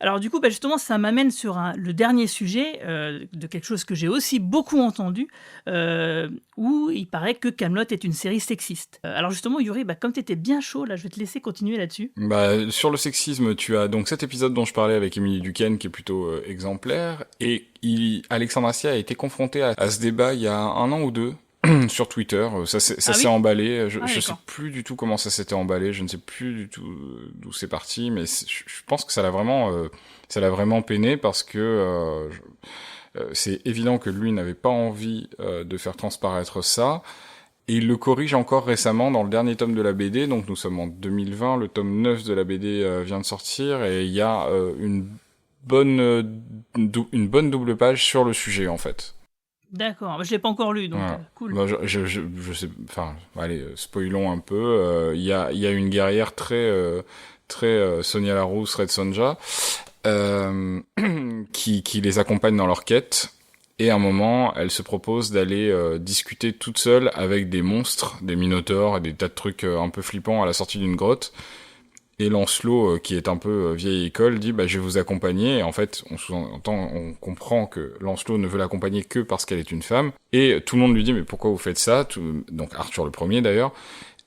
Alors du coup, justement, ça m'amène sur le dernier sujet de quelque chose que j'ai aussi beaucoup entendu, où il paraît que Kaamelott est une série sexiste. Alors justement, Yuri, comme tu étais bien chaud, là, je vais te laisser continuer là-dessus. Sur le sexisme, tu as donc cet épisode dont je parlais avec Emily Duquesne, qui est plutôt exemplaire, et Alexandre Astier a été confronté à ce débat il y a 1 an ou 2, sur Twitter. Ça Ah s'est oui emballé. Je Ah, sais d'accord. plus du tout comment ça s'était emballé. Je ne sais plus du tout d'où c'est parti, mais je pense que ça l'a vraiment peiné parce que c'est évident que lui n'avait pas envie de faire transparaître ça. Et il le corrige encore récemment dans le dernier tome de la BD, donc nous sommes en 2020, le tome 9 de la BD vient de sortir, et il y a une bonne double page sur le sujet, en fait. D'accord, je l'ai pas encore lu, donc Voilà. cool. Bah, je sais, enfin, allez, spoilons un peu. Il y a une guerrière très Sonia Larousse, Red Sonja, qui les accompagne dans leur quête. Et à un moment, elle se propose d'aller discuter toute seule avec des monstres, des minotaures et des tas de trucs un peu flippants à la sortie d'une grotte. Et Lancelot, qui est un peu vieille école, dit je vais vous accompagner. Et en fait, on comprend que Lancelot ne veut l'accompagner que parce qu'elle est une femme. Et tout le monde lui dit mais pourquoi vous faites ça ? Donc Arthur le premier d'ailleurs.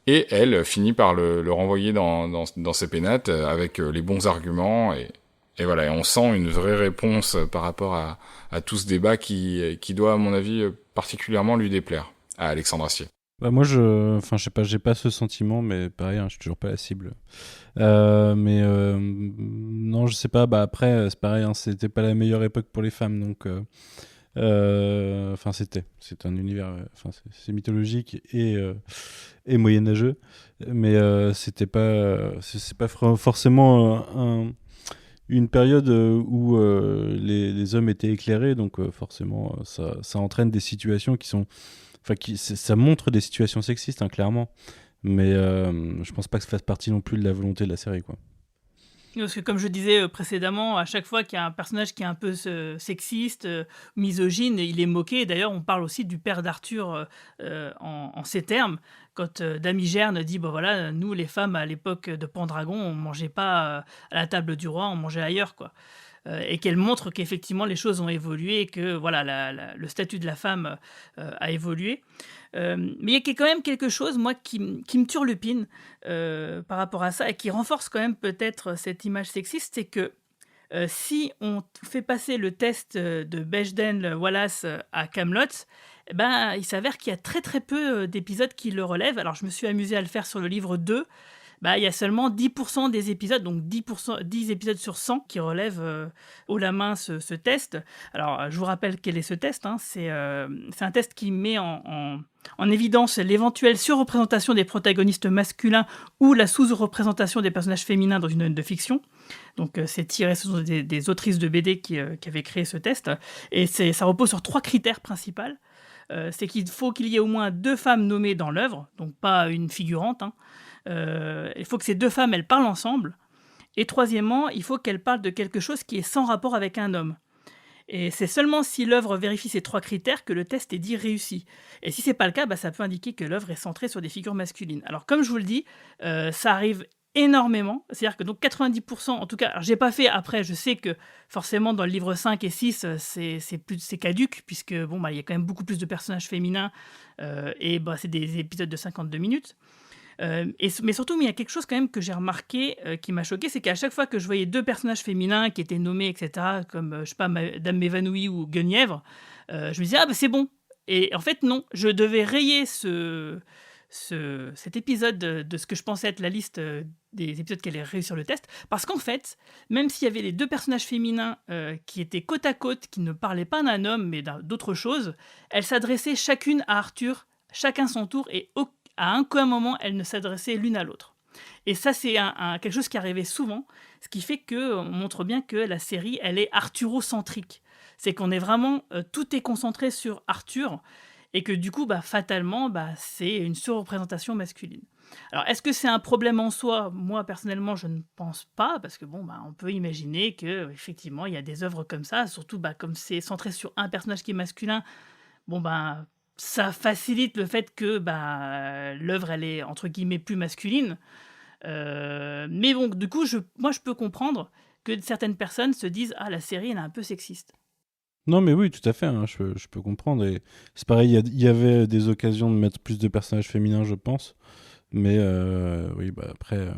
Et elle finit par le renvoyer dans ses pénates avec les bons arguments. Et voilà, et on sent une vraie réponse par rapport à tout ce débat qui doit, à mon avis, particulièrement lui déplaire, à Alexandre Astier. Bah moi, je sais pas, j'ai pas ce sentiment, mais pareil, je suis toujours pas la cible. Non, je sais pas. Bah après, c'est pareil, c'était pas la meilleure époque pour les femmes, donc. C'est un univers, c'est mythologique et moyenâgeux, mais c'est pas forcément une période où les hommes étaient éclairés, donc forcément ça entraîne des situations qui sont, ça montre des situations sexistes, clairement, mais je pense pas que ça fasse partie non plus de la volonté de la série, quoi. Parce que comme je disais précédemment, à chaque fois qu'il y a un personnage qui est un peu sexiste, misogyne, il est moqué. D'ailleurs, on parle aussi du père d'Arthur en ces termes. Quand Damigerne dit, voilà, nous les femmes à l'époque de Pendragon, on mangeait pas à la table du roi, on mangeait ailleurs, quoi. Et qu'elle montre qu'effectivement les choses ont évolué et que voilà, le statut de la femme a évolué. Mais il y a quand même quelque chose, moi, qui me turlupine par rapport à ça et qui renforce quand même peut-être cette image sexiste, c'est que si on fait passer le test de Bechdel-Wallace à Kaamelott, il s'avère qu'il y a très très peu d'épisodes qui le relèvent. Alors je me suis amusé à le faire sur le livre 2. Il y a seulement 10% des épisodes, donc 10 épisodes sur 100 qui relèvent haut la main ce test. Alors, je vous rappelle quel est ce test. C'est un test qui met en évidence l'éventuelle surreprésentation des protagonistes masculins ou la sous-représentation des personnages féminins dans une œuvre de fiction. Donc, c'est tiré, ce sont des autrices de BD qui avaient créé ce test. Et ça repose sur 3 critères principaux. C'est qu'il faut qu'il y ait au moins 2 femmes nommées dans l'œuvre, donc pas une figurante, il faut que ces 2 femmes, elles parlent ensemble. Et troisièmement, il faut qu'elles parlent de quelque chose qui est sans rapport avec un homme. Et c'est seulement si l'œuvre vérifie ces 3 critères que le test est dit réussi. Et si c'est pas le cas, ça peut indiquer que l'œuvre est centrée sur des figures masculines. Alors comme je vous le dis, ça arrive énormément. C'est-à-dire que donc 90%, en tout cas, alors j'ai pas fait après, je sais que forcément dans le livre 5 et 6, c'est caduque, puisque il y a quand même beaucoup plus de personnages féminins, et c'est des épisodes de 52 minutes. Mais surtout, il y a quelque chose quand même que j'ai remarqué qui m'a choqué, c'est qu'à chaque fois que je voyais 2 personnages féminins qui étaient nommés, etc., comme, Dame m'évanouie ou Guenièvre, je me disais, c'est bon. Et en fait, non, je devais rayer cet épisode de ce que je pensais être la liste des épisodes qui allaient réussir le test, parce qu'en fait, même s'il y avait les 2 personnages féminins qui étaient côte à côte, qui ne parlaient pas d'un homme, mais d'autre chose, elles s'adressaient chacune à Arthur, chacun son tour, et à un moment, elles ne s'adressaient l'une à l'autre. Et ça, c'est quelque chose qui arrivait souvent, ce qui fait qu'on montre bien que la série, elle est arthurocentrique. C'est qu'on est vraiment, tout est concentré sur Arthur, et que du coup, fatalement, c'est une surreprésentation masculine. Alors, est-ce que c'est un problème en soi ? Moi, personnellement, je ne pense pas, parce que on peut imaginer que effectivement, il y a des œuvres comme ça, surtout comme c'est centré sur un personnage qui est masculin, ça facilite le fait que l'œuvre, elle est, entre guillemets, plus masculine. Mais du coup, moi, je peux comprendre que certaines personnes se disent « Ah, la série, elle est un peu sexiste ». Non, mais oui, tout à fait, je peux comprendre. Et c'est pareil, il y avait des occasions de mettre plus de personnages féminins, je pense. Mais oui, après,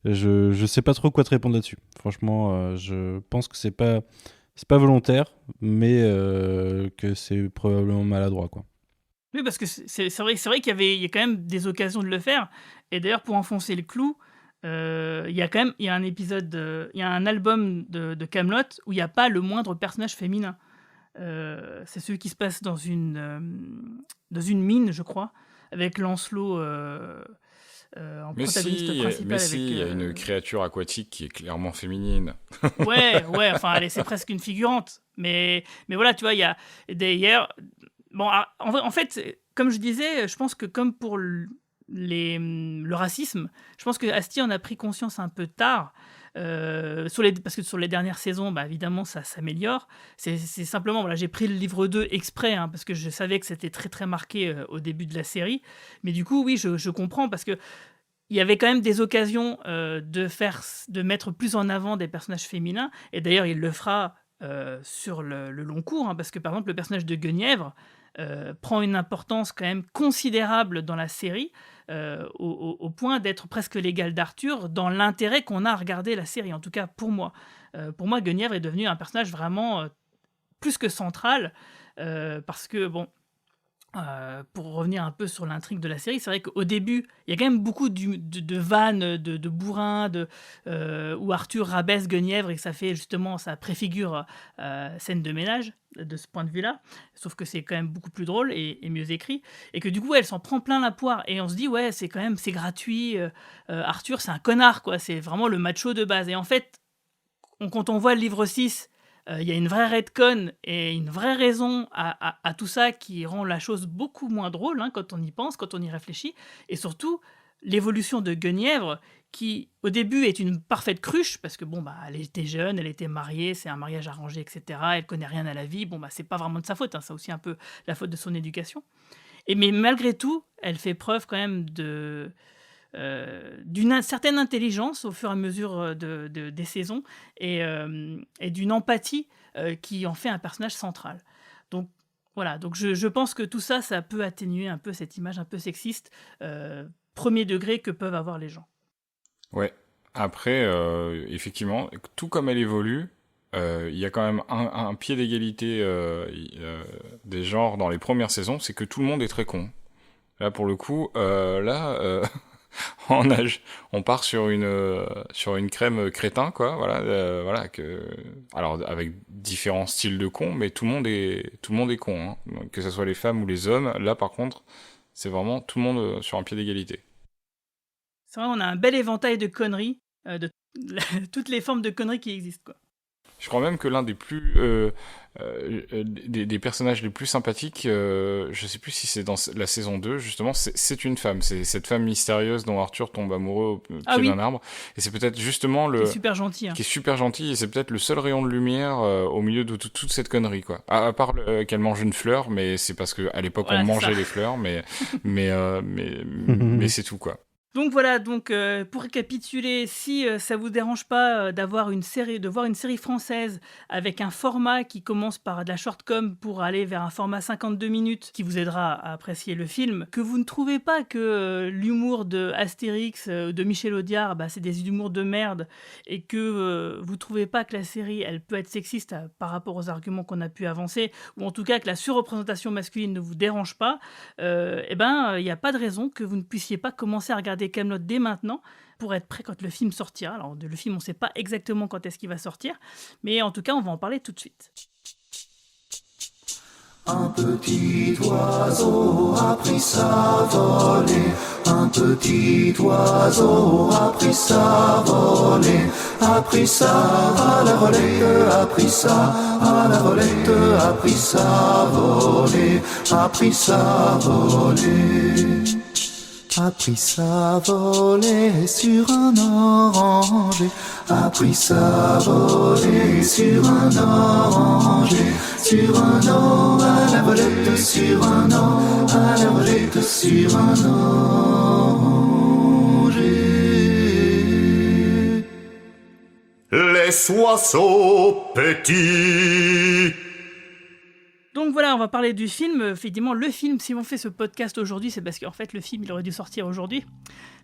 je sais pas trop quoi te répondre là-dessus. Franchement, je pense que c'est pas volontaire, mais que c'est probablement maladroit, quoi. Oui, parce que c'est vrai qu'il y a quand même des occasions de le faire. Et d'ailleurs, pour enfoncer le clou, il y a un épisode, il y a un album de Kaamelott où il n'y a pas le moindre personnage féminin. C'est celui qui se passe dans une mine, je crois, avec Lancelot en protagoniste principal. Mais si, il y a une créature aquatique qui est clairement féminine. Ouais, enfin, c'est presque une figurante. Mais voilà, tu vois, il y a d'ailleurs... Bon, en fait, comme je disais, je pense que comme pour le racisme, je pense que Astier en a pris conscience un peu tard. Parce que sur les dernières saisons, évidemment, ça s'améliore. C'est simplement, voilà, j'ai pris le livre 2 exprès, parce que je savais que c'était très très marqué au début de la série. Mais du coup, oui, je comprends, parce que il y avait quand même des occasions de mettre plus en avant des personnages féminins. Et d'ailleurs, il le fera sur le long cours, parce que par exemple, le personnage de Guenièvre prend une importance quand même considérable dans la série, au point d'être presque l'égal d'Arthur dans l'intérêt qu'on a à regarder la série, en tout cas pour moi. Pour moi, Guenièvre est devenu un personnage vraiment plus que central, parce que, bon, pour revenir un peu sur l'intrigue de la série, c'est vrai qu'au début, il y a quand même beaucoup de vannes, de bourrins, où Arthur rabaisse Guenièvre et que ça préfigure scène de ménage de ce point de vue-là, sauf que c'est quand même beaucoup plus drôle et mieux écrit, et que du coup, elle s'en prend plein la poire, et on se dit, ouais, c'est gratuit, Arthur, c'est un connard, quoi, c'est vraiment le macho de base. Et en fait, quand on voit le livre 6, il y a une vraie retcon et une vraie raison à tout ça qui rend la chose beaucoup moins drôle, quand on y pense, quand on y réfléchit. Et surtout, l'évolution de Guenièvre, qui au début est une parfaite cruche, parce que elle était jeune, elle était mariée, c'est un mariage arrangé, etc. Elle connaît rien à la vie. C'est pas vraiment de sa faute, c'est aussi un peu la faute de son éducation. Mais malgré tout, elle fait preuve quand même d'une certaine intelligence au fur et à mesure des saisons, et d'une empathie qui en fait un personnage central. Donc voilà, donc je pense que tout ça peut atténuer un peu cette image un peu sexiste, premier degré, que peuvent avoir les gens. Ouais, après, effectivement, tout comme elle évolue, il y a quand même un pied d'égalité des genres dans les premières saisons, c'est que tout le monde est très con. Là, pour le coup, on part sur une crème crétin, quoi, voilà, alors avec différents styles de con, mais tout le monde est con, que ce soit les femmes ou les hommes. Là, par contre, c'est vraiment tout le monde sur un pied d'égalité. C'est vrai, on a un bel éventail de conneries, de toutes les formes de conneries qui existent, quoi. Je crois même que l'un des plus des personnages les plus sympathiques, je sais plus si c'est dans la saison 2, justement, c'est une femme. C'est cette femme mystérieuse dont Arthur tombe amoureux au pied d'un arbre. Et c'est peut-être justement qui est super gentil. Qui est super gentil, et c'est peut-être le seul rayon de lumière au milieu de toute cette connerie, quoi. À part qu'elle mange une fleur, mais c'est parce qu'à l'époque, on mangeait les fleurs, mais c'est tout, quoi. Donc voilà, pour récapituler, si ça vous dérange pas de voir une série française avec un format qui commence par de la shortcom pour aller vers un format 52 minutes qui vous aidera à apprécier le film, que vous ne trouvez pas que l'humour de Astérix, de Michel Audiard, c'est des humours de merde, et que vous trouvez pas que la série, elle peut être sexiste par rapport aux arguments qu'on a pu avancer, ou en tout cas que la surreprésentation masculine ne vous dérange pas, il n'y a pas de raison que vous ne puissiez pas commencer à regarder Kaamelott dès maintenant pour être prêt quand le film sortira. Alors le film, on ne sait pas exactement quand est-ce qu'il va sortir, mais en tout cas on va en parler tout de suite. Un petit oiseau a pris sa volée, un petit oiseau a pris sa volée, a pris ça à la volée, a pris ça à la volée, a pris sa volée, a pris sa volée. A pris sa volée sur un oranger, a pris sa volée sur un oranger, sur un an à la volette, sur un an à la volette, sur un oranger. Les oiseaux petits. Donc voilà, on va parler du film. Effectivement, le film, si on fait ce podcast aujourd'hui, c'est parce qu'en fait, le film, il aurait dû sortir aujourd'hui.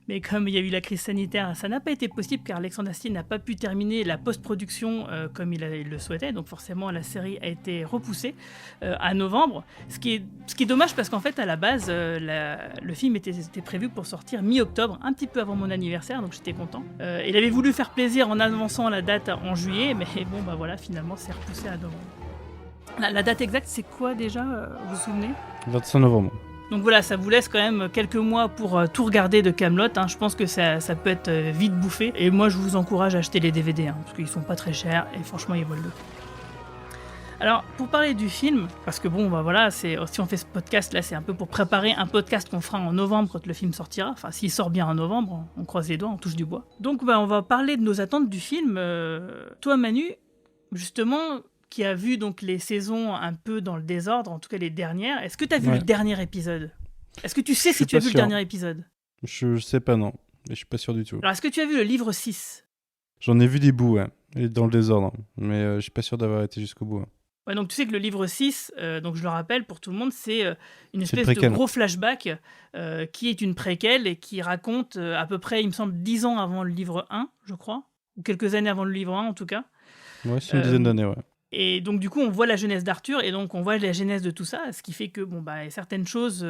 Mais comme il y a eu la crise sanitaire, ça n'a pas été possible car Alexandre Astier n'a pas pu terminer la post-production comme il le souhaitait. Donc forcément, la série a été repoussée à novembre. Ce qui est dommage parce qu'en fait, à la base, le film était prévu pour sortir mi-octobre, un petit peu avant mon anniversaire, donc j'étais content. Il avait voulu faire plaisir en avançant la date en juillet, mais bon, bah voilà, finalement, c'est repoussé à novembre. La date exacte, c'est quoi déjà vous vous souvenez ? 25 novembre. Donc voilà, ça vous laisse quand même quelques mois pour tout regarder de Kaamelott. Je pense que ça peut être vite bouffé. Et moi, je vous encourage à acheter les DVD, parce qu'ils sont pas très chers et franchement, ils valent le coup. Alors, pour parler du film, parce que bon, bah voilà, si on fait ce podcast là, c'est un peu pour préparer un podcast qu'on fera en novembre quand le film sortira. Enfin, s'il sort bien en novembre, on croise les doigts, on touche du bois. Donc, bah, on va parler de nos attentes du film. Toi, Manu, justement, qui a vu donc les saisons un peu dans le désordre, en tout cas les dernières. Est-ce que tu as vu le dernier épisode ? Est-ce que tu sais si tu as vu le dernier épisode ? Je sais pas, non. Mais je suis pas sûr du tout. Alors, est-ce que tu as vu le livre 6 ? J'en ai vu des bouts, ouais. Et dans le désordre. Mais je suis pas sûr d'avoir été jusqu'au bout. Ouais, donc tu sais que le livre 6, donc je le rappelle pour tout le monde, c'est une espèce de gros flashback qui est une préquelle et qui raconte à peu près, il me semble, 10 ans avant le livre 1, je crois. Ou quelques années avant le livre 1, en tout cas. Ouais, c'est une dizaine d'années, ouais. Et donc, du coup, on voit la jeunesse d'Arthur et donc on voit la genèse de tout ça, ce qui fait que certaines choses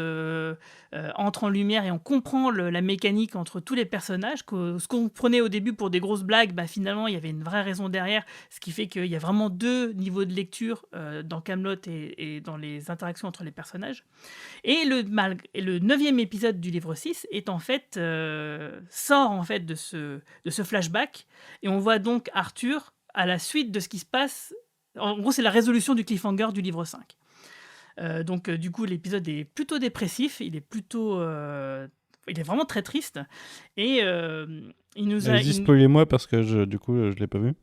entrent en lumière et on comprend la mécanique entre tous les personnages. Ce qu'on prenait au début pour des grosses blagues, finalement, il y avait une vraie raison derrière, ce qui fait qu'il y a vraiment 2 niveaux de lecture dans Kaamelott et dans les interactions entre les personnages. Et le 9e épisode du livre 6 est en fait, sort en fait de ce flashback et on voit donc Arthur à la suite de ce qui se passe. En gros, c'est la résolution du cliffhanger du livre 5. Donc, du coup, l'épisode est plutôt dépressif. Il est vraiment très triste. Et il nous a... Allez-y, spoilez-moi parce que du coup, je l'ai pas vu.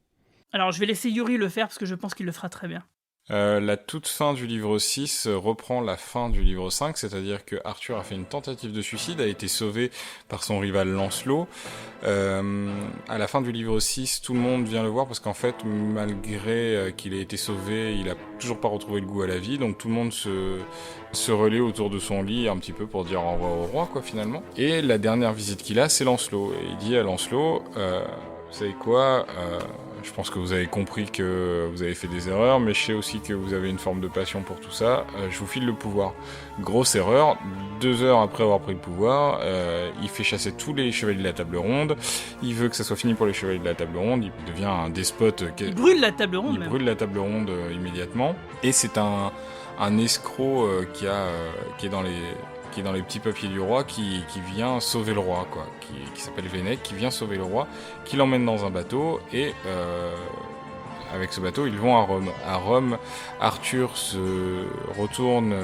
Alors, je vais laisser Yuri le faire parce que je pense qu'il le fera très bien. La toute fin du livre 6 reprend la fin du livre 5, c'est-à-dire que Arthur a fait une tentative de suicide, a été sauvé par son rival Lancelot. À la fin du livre 6, tout le monde vient le voir parce qu'en fait, malgré qu'il ait été sauvé, il a toujours pas retrouvé le goût à la vie, donc tout le monde se relaie autour de son lit un petit peu pour dire au revoir au roi, quoi, finalement. Et la dernière visite qu'il a, c'est Lancelot. Et il dit à Lancelot, vous savez quoi, je pense que vous avez compris que vous avez fait des erreurs, mais je sais aussi que vous avez une forme de passion pour tout ça. Je vous file le pouvoir. Grosse erreur. 2 heures après avoir pris le pouvoir, il fait chasser tous les chevaliers de la table ronde. Il veut que ça soit fini pour les chevaliers de la table ronde. Il devient un despote. Il brûle la table ronde. Il brûle la table ronde immédiatement. Et c'est un escroc qui est dans les petits papiers du roi, qui vient sauver le roi, quoi, qui s'appelle Vennec, qui vient sauver le roi, qui l'emmène dans un bateau, et avec ce bateau, ils vont à Rome. À Rome, Arthur se retourne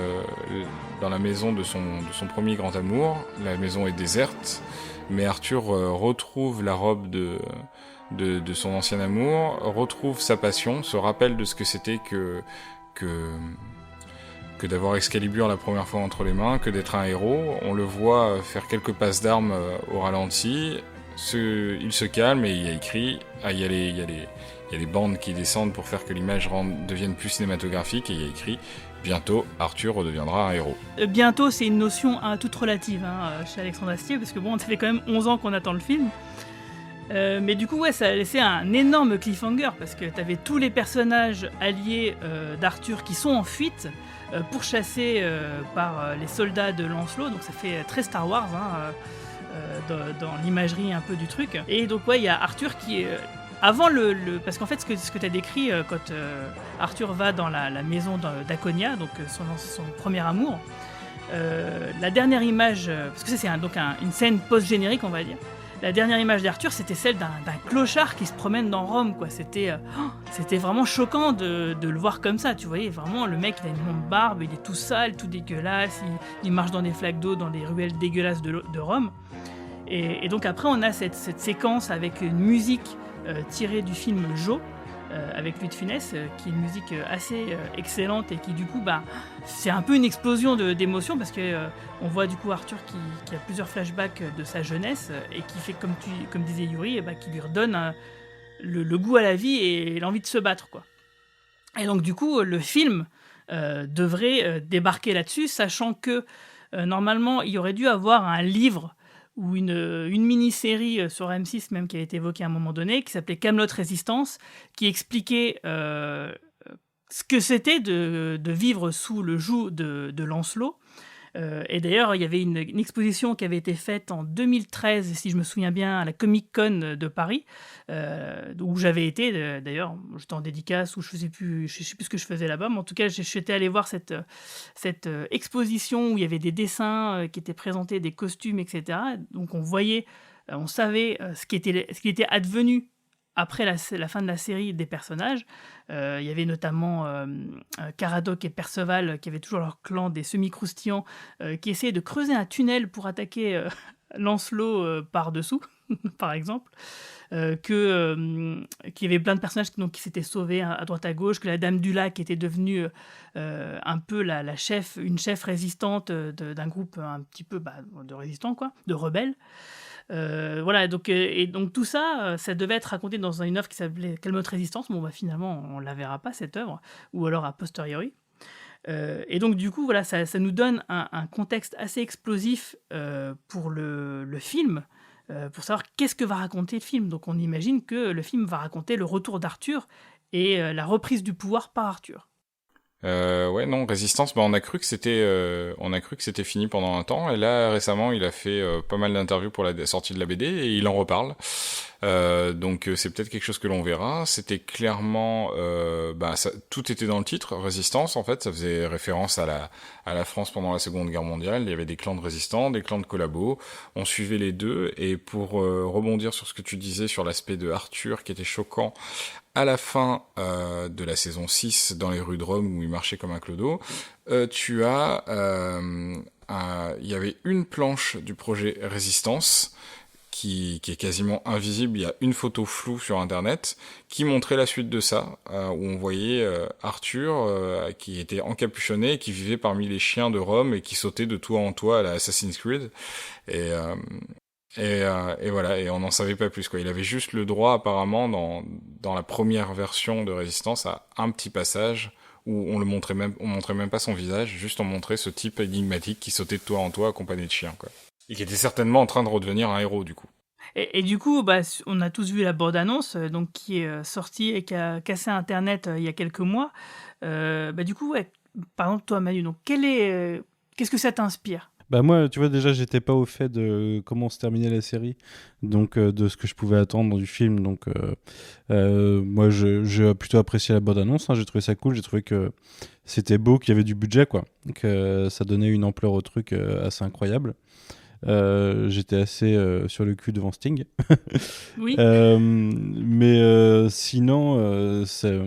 dans la maison de son premier grand amour. La maison est déserte, mais Arthur retrouve la robe de son ancien amour, retrouve sa passion, se rappelle de ce que c'était que d'avoir Excalibur la première fois entre les mains, que d'être un héros. On le voit faire quelques passes d'armes au ralenti. Il se calme et il y a écrit... il y a les bandes qui descendent pour faire que l'image devienne plus cinématographique, et il y a écrit « Bientôt, Arthur redeviendra un héros ». Bientôt, c'est une notion toute relative chez Alexandre Astier, parce que bon, ça fait quand même 11 ans qu'on attend le film. Mais du coup, ouais, ça a laissé un énorme cliffhanger, parce que t'avais tous les personnages alliés d'Arthur qui sont en fuite, pourchassés par les soldats de Lancelot, donc ça fait très Star Wars dans l'imagerie un peu du truc. Et donc ouais, il y a Arthur qui est avant parce qu'en fait ce que tu as décrit quand Arthur va dans la maison d'Aconia, donc son premier amour, la dernière image, parce que ça c'est une scène post-générique, on va dire. La dernière image d'Arthur, c'était celle d'un clochard qui se promène dans Rome, quoi. C'était vraiment choquant de le voir comme ça, tu voyais. Vraiment, le mec, il a une longue barbe, il est tout sale, tout dégueulasse, il marche dans des flaques d'eau, dans des ruelles dégueulasses de Rome. Et donc après, on a cette séquence avec une musique tirée du film Joe, avec Louis de Funès, qui est une musique assez excellente et qui du coup, c'est un peu une explosion d'émotions parce que on voit du coup Arthur qui a plusieurs flashbacks de sa jeunesse et qui fait comme disait Yuri, qui lui redonne le goût à la vie et l'envie de se battre, quoi. Et donc du coup, le film devrait débarquer là-dessus, sachant que normalement, il y aurait dû avoir un livre ou une mini-série sur M6 même qui a été évoquée à un moment donné, qui s'appelait Kaamelott Résistance, qui expliquait ce que c'était de vivre sous le joug de Lancelot. Et d'ailleurs, il y avait une exposition qui avait été faite en 2013, si je me souviens bien, à la Comic-Con de Paris, où j'avais été. D'ailleurs, j'étais en dédicace, ou je sais plus ce que je faisais là-bas, mais en tout cas, j'étais allé voir cette exposition où il y avait des dessins qui étaient présentés, des costumes, etc. Donc on voyait, on savait ce qui était advenu après la fin de la série des personnages. Il y avait notamment Caradoc et Perceval qui avaient toujours leur clan des semi-croustillants qui essayaient de creuser un tunnel pour attaquer Lancelot par-dessous, par exemple. Qu'il y avait plein de personnages qui s'étaient sauvés à droite à gauche, que la Dame du Lac était devenue un peu une chef résistante d'un groupe un petit peu de résistants, quoi, de rebelles. Voilà, donc tout ça, ça devait être raconté dans une œuvre qui s'appelait Kaamelott Résistance. Bon, finalement, on la verra pas, cette œuvre, ou alors a posteriori. Et donc, du coup, voilà, ça nous donne un contexte assez explosif pour le film, pour savoir qu'est-ce que va raconter le film. Donc, on imagine que le film va raconter le retour d'Arthur et la reprise du pouvoir par Arthur. Ouais, non, Résistance, on a cru que c'était fini pendant un temps, et là récemment il a fait pas mal d'interviews pour la sortie de la BD et il en reparle. Donc c'est peut-être quelque chose que l'on verra. C'était clairement, tout était dans le titre, Résistance. En fait, ça faisait référence à la France pendant la Seconde Guerre mondiale. Il y avait des clans de résistants, des clans de collabos. On suivait les deux. Et pour rebondir sur ce que tu disais sur l'aspect de Arthur qui était choquant à la fin de la saison 6 dans les rues de Rome où il marchait comme un clodo, il y avait une planche du projet Résistance qui est quasiment invisible. Il y a une photo floue sur internet qui montrait la suite de ça, où on voyait Arthur qui était encapuchonné, qui vivait parmi les chiens de Rome et qui sautait de toit en toit à la Assassin's Creed. Et voilà, et on n'en savait pas plus, quoi. Il avait juste le droit, apparemment, dans la première version de Résistance, à un petit passage où on montrait même pas son visage, juste on montrait ce type énigmatique qui sautait de toit en toit accompagné de chiens, quoi. Et qui était certainement en train de redevenir un héros, du coup. Et du coup, on a tous vu la bande-annonce, donc qui est sortie et qui a cassé Internet il y a quelques mois. Du coup, ouais, par exemple, toi, Manu, donc qu'est-ce que ça t'inspire ? Moi, tu vois, déjà, j'étais pas au fait de comment se terminait la série, donc de ce que je pouvais attendre du film. Donc, moi, j'ai plutôt apprécié la bande-annonce. J'ai trouvé ça cool. J'ai trouvé que c'était beau, qu'il y avait du budget, quoi, que ça donnait une ampleur au truc assez incroyable. J'étais assez sur le cul devant Sting. Oui. Mais sinon, c'est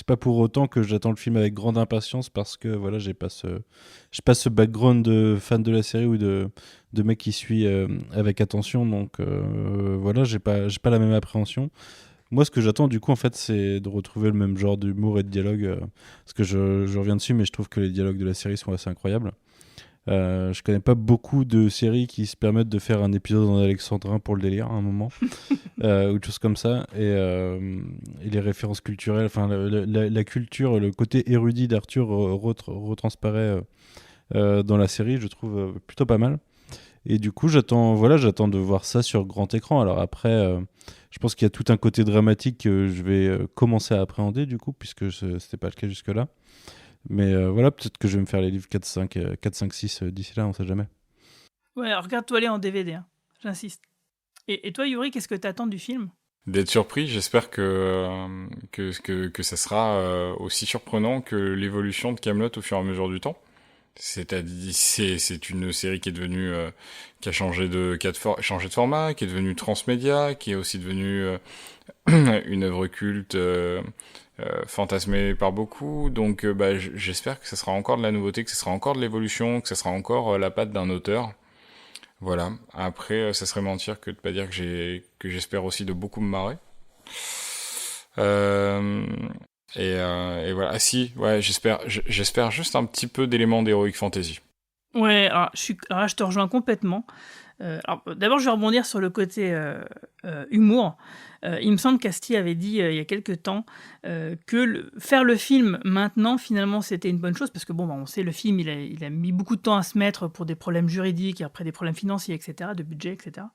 pas pour autant que j'attends le film avec grande impatience, parce que voilà, j'ai pas ce background de fan de la série ou de mec qui suit avec attention. Donc voilà, j'ai pas la même appréhension. Moi, ce que j'attends, du coup, en fait, c'est de retrouver le même genre d'humour et de dialogue. Parce que je reviens dessus, mais je trouve que les dialogues de la série sont assez incroyables. Je connais pas beaucoup de séries qui se permettent de faire un épisode en alexandrin pour le délire à un moment, ou de choses comme ça. Et les références culturelles, enfin la culture, le côté érudit d'Arthur retransparaît dans la série, je trouve plutôt pas mal. Et du coup, j'attends de voir ça sur grand écran. Alors après, je pense qu'il y a tout un côté dramatique que je vais commencer à appréhender, du coup, puisque c'était pas le cas jusque-là. Mais voilà, peut-être que je vais me faire les livres 4, 5, 6 d'ici là, on sait jamais. Ouais, alors regarde-toi aller en DVD, hein. J'insiste. Et toi, Yuri, qu'est-ce que t'attends du film ? D'être surpris, j'espère que ça sera aussi surprenant que l'évolution de Kaamelott au fur et à mesure du temps. C'est-à-dire, c'est une série qui est devenue, qui a changé de format, qui est devenue transmédia, qui est aussi devenue une œuvre culte fantasmée par beaucoup. Donc j'espère que ça sera encore de la nouveauté, que ça sera encore de l'évolution, que ça sera encore la patte d'un auteur. Voilà. Après, ça serait mentir que de pas dire que j'espère aussi de beaucoup me marrer. Et voilà. Ah si, ouais, j'espère juste un petit peu d'éléments d'Heroic Fantasy. Ouais, alors là, je te rejoins complètement. Alors, d'abord, je vais rebondir sur le côté humour. Il me semble qu'Astier avait dit il y a quelques temps que faire le film maintenant, finalement, c'était une bonne chose parce que bon, bah, on sait, le film, il a mis beaucoup de temps à se mettre pour des problèmes juridiques et après des problèmes financiers, etc., de budget, etc.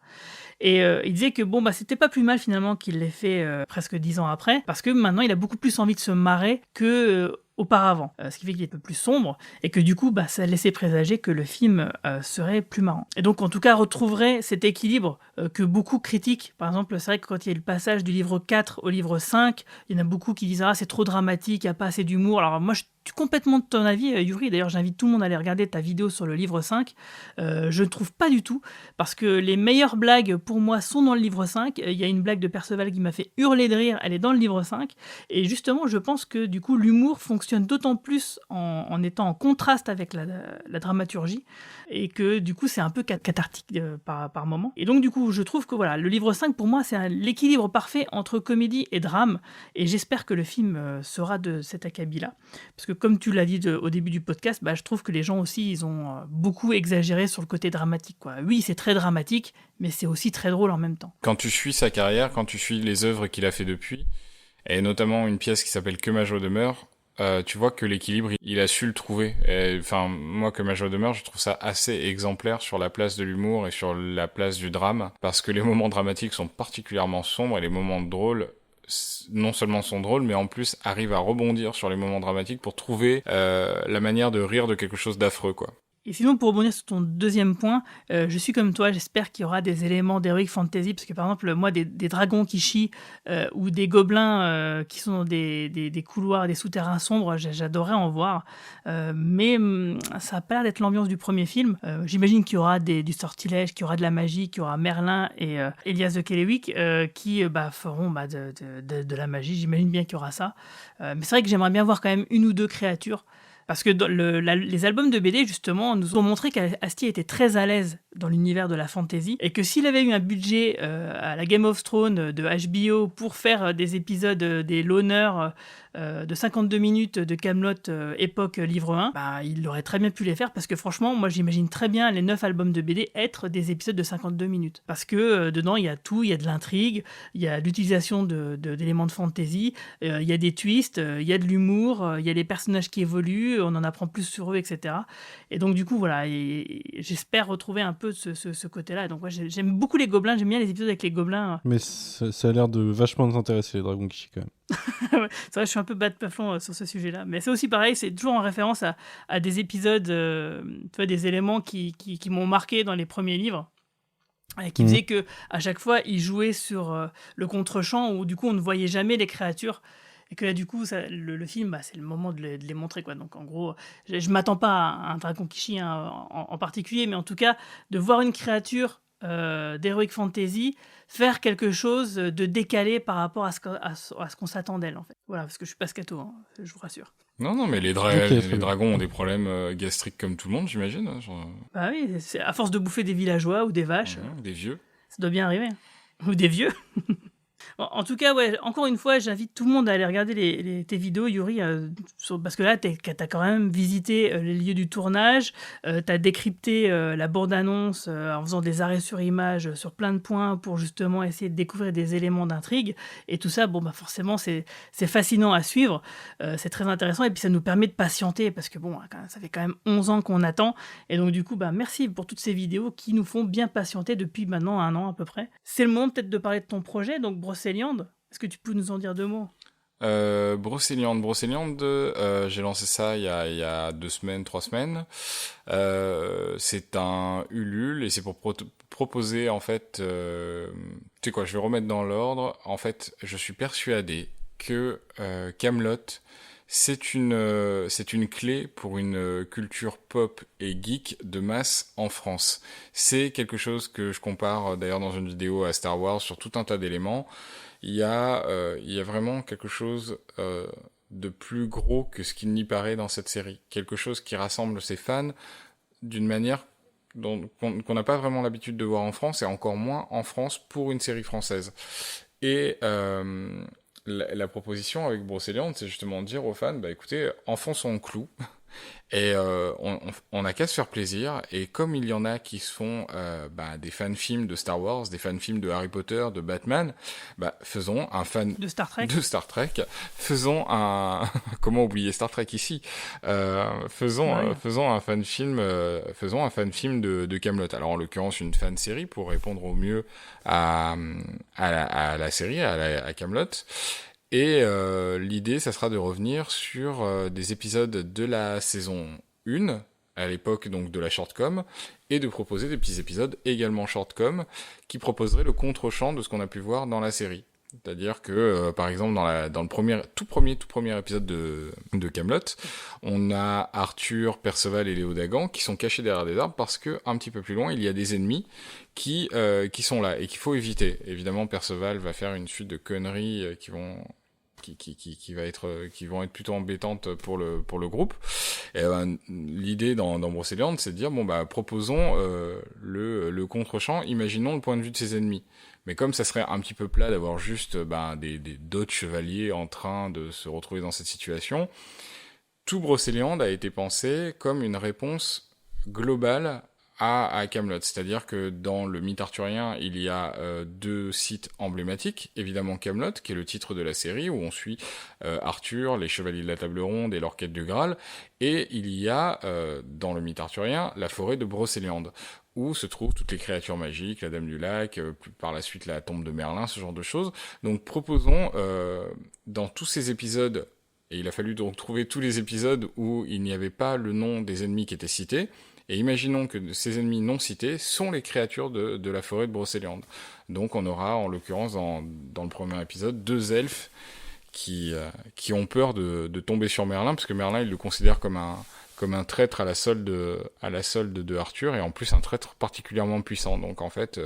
Et il disait que bon, bah, c'était pas plus mal finalement qu'il l'ait fait presque 10 ans après, parce que maintenant il a beaucoup plus envie de se marrer que auparavant. Ce qui fait qu'il est un peu plus sombre, et que du coup, bah, ça laissait présager que le film serait plus marrant. Et donc, en tout cas, retrouverait cet équilibre que beaucoup critiquent. Par exemple, c'est vrai que quand il y a le passage du livre 4 au livre 5, il y en a beaucoup qui disent « Ah, c'est trop dramatique, il n'y a pas assez d'humour ». Alors moi, je suis complètement de ton avis, Yuri. D'ailleurs, j'invite tout le monde à aller regarder ta vidéo sur le livre 5. Je ne trouve pas du tout, parce que les meilleures blagues, pour moi, sont dans le livre 5. Il y a une blague de Perceval qui m'a fait hurler de rire, elle est dans le livre 5. Et justement, je pense que du coup, l'humour fonctionne d'autant plus en étant en contraste avec la dramaturgie, et que du coup, c'est un peu cathartique par moment. Et donc, du coup, je trouve que voilà, le livre 5, pour moi, c'est l'équilibre parfait entre comédie et drame, et j'espère que le film sera de cet acabit-là. Parce que comme tu l'as dit au début du podcast, bah, je trouve que les gens aussi, ils ont beaucoup exagéré sur le côté dramatique, quoi. Oui, c'est très dramatique, mais c'est aussi très drôle en même temps. Quand tu suis sa carrière, quand tu suis les œuvres qu'il a fait depuis, et notamment une pièce qui s'appelle Que ma joie demeure, tu vois que l'équilibre, il a su le trouver. Enfin, moi, Que ma joie demeure, je trouve ça assez exemplaire sur la place de l'humour et sur la place du drame, parce que les moments dramatiques sont particulièrement sombres et les moments drôles non seulement sont drôles, mais en plus arrivent à rebondir sur les moments dramatiques pour trouver la manière de rire de quelque chose d'affreux, quoi. Et sinon, pour rebondir sur ton deuxième point, je suis comme toi, j'espère qu'il y aura des éléments d'heroic fantasy, parce que par exemple, moi, des dragons qui chient ou des gobelins qui sont dans des couloirs, des souterrains sombres, j'adorerais en voir. Mais ça n'a pas l'air d'être l'ambiance du premier film. J'imagine qu'il y aura du sortilège, qu'il y aura de la magie, qu'il y aura Merlin et Elias de Kelewick qui feront de la magie. J'imagine bien qu'il y aura ça. Mais c'est vrai que j'aimerais bien voir quand même une ou deux créatures. Parce que dans les albums de BD, justement, nous ont montré qu'Astier était très à l'aise dans l'univers de la fantasy, et que s'il avait eu un budget à la Game of Thrones de HBO pour faire des épisodes des Loners de 52 minutes de Kaamelott époque livre 1, bah, il aurait très bien pu les faire, parce que franchement, moi j'imagine très bien les 9 albums de BD être des épisodes de 52 minutes. Parce que dedans, il y a tout, il y a de l'intrigue, il y a l'utilisation d'éléments de fantasy, il y a des twists, il y a de l'humour, il y a les personnages qui évoluent, on en apprend plus sur eux, etc. Et donc du coup, voilà, et j'espère retrouver un peu ce côté-là. Et donc ouais, j'aime beaucoup les gobelins, j'aime bien les épisodes avec les gobelins. Mais ça a l'air de vachement t'intéresser, les dragons qui chient quand même. Ouais, c'est vrai, je suis un peu bas de plafond sur ce sujet-là. Mais c'est aussi pareil, c'est toujours en référence à des épisodes, tu vois, des éléments qui m'ont marqué dans les premiers livres. Et qui faisait que à chaque fois, ils jouaient sur le contre-champ où du coup, on ne voyait jamais les créatures. Et que là, du coup, le film, bah, c'est le moment de les montrer, quoi. Donc, en gros, je m'attends pas à un dragon qui chie en particulier, mais en tout cas, de voir une créature d'Heroic Fantasy faire quelque chose de décalé par rapport à ce qu'on s'attend d'elle, en fait. Voilà, parce que je suis pas scato, hein, je vous rassure. Non, mais les dragons ont des problèmes gastriques comme tout le monde, j'imagine. Hein, genre... Bah oui, c'est à force de bouffer des villageois ou des vaches. Des vieux. Ça doit bien arriver. Ou des vieux. En tout cas, ouais, encore une fois, j'invite tout le monde à aller regarder tes vidéos, Yuri, parce que là, t'as quand même visité les lieux du tournage, t'as décrypté la bande-annonce en faisant des arrêts sur image sur plein de points pour justement essayer de découvrir des éléments d'intrigue. Et tout ça, bon, bah forcément, c'est fascinant à suivre, c'est très intéressant, et puis ça nous permet de patienter, parce que bon, ça fait quand même 11 ans qu'on attend. Et donc du coup, bah merci pour toutes ces vidéos qui nous font bien patienter depuis maintenant 1 an à peu près. C'est le moment peut-être de parler de ton projet, donc Brocéliande. Est-ce que tu peux nous en dire 2 mots ? Brocéliande, j'ai lancé ça il y a 2 semaines, 3 semaines. C'est un Ulule et c'est pour proposer en fait. Tu sais quoi, je vais remettre dans l'ordre. En fait, je suis persuadé que Kaamelott c'est une clé pour une culture pop et geek de masse en France. C'est quelque chose que je compare d'ailleurs dans une vidéo à Star Wars sur tout un tas d'éléments. Il y a vraiment quelque chose de plus gros que ce qu'il n'y paraît dans cette série. Quelque chose qui rassemble ses fans d'une manière qu'on n'a pas vraiment l'habitude de voir en France, et encore moins en France pour une série française. Et la proposition avec Brocéliande, c'est justement de dire aux fans, bah écoutez, enfonçons le clou, Et on n'a qu'à se faire plaisir. Et comme il y en a qui se font des fan-films de Star Wars, des fan-films de Harry Potter, de Batman, faisons un fan De Star Trek. Faisons un comment oublier Star Trek ici. Faisons un fan-film de Kaamelott. Alors en l'occurrence une fan-série pour répondre au mieux à la série, à Kaamelott. Et l'idée, ça sera de revenir sur des épisodes de la saison 1, à l'époque donc de la shortcom, et de proposer des petits épisodes également shortcom, qui proposeraient le contre-champ de ce qu'on a pu voir dans la série. C'est-à-dire que, par exemple, dans le tout premier épisode de Kaamelott, on a Arthur, Perceval et Léo Dagan qui sont cachés derrière des arbres parce que un petit peu plus loin, il y a des ennemis qui sont là et qu'il faut éviter. Évidemment, Perceval va faire une suite de conneries qui vont être plutôt embêtantes pour le groupe. Et l'idée dans Brocéliande, c'est de dire proposons le contre-champ, imaginons le point de vue de ses ennemis. Mais comme ça serait un petit peu plat d'avoir juste d'autres chevaliers en train de se retrouver dans cette situation, tout Brocéliande a été pensé comme une réponse globale à Kaamelott. C'est-à-dire que dans le mythe arthurien, il y a 2 sites emblématiques. Évidemment Kaamelott, qui est le titre de la série, où on suit Arthur, les chevaliers de la table ronde et leur quête du Graal. Et il y a, dans le mythe arthurien, la forêt de Brocéliande, où se trouvent toutes les créatures magiques, la Dame du Lac, par la suite la tombe de Merlin, ce genre de choses. Donc proposons, dans tous ces épisodes, et il a fallu donc trouver tous les épisodes où il n'y avait pas le nom des ennemis qui étaient cités, et imaginons que ces ennemis non cités sont les créatures de la forêt de Brocéliande. Donc on aura, en l'occurrence, dans le premier épisode, 2 elfes qui ont peur de tomber sur Merlin, parce que Merlin, il le considère comme un traître à la solde de Arthur, et en plus un traître particulièrement puissant. Donc en fait,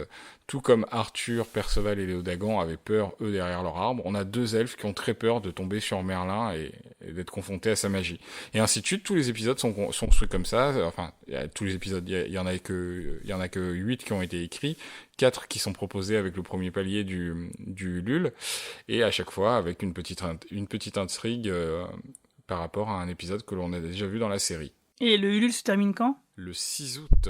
tout comme Arthur, Perceval et Léo Dagan avaient peur, eux, derrière leur arbre, on a 2 elfes qui ont très peur de tomber sur Merlin et d'être confrontés à sa magie. Et ainsi de suite, tous les épisodes sont construits comme ça. Enfin, tous les épisodes, il y en a que 8 qui ont été écrits, 4 qui sont proposés avec le premier palier du Ulule, et à chaque fois avec une petite intrigue par rapport à un épisode que l'on a déjà vu dans la série. Et le Ulule se termine quand ? Le 6 août.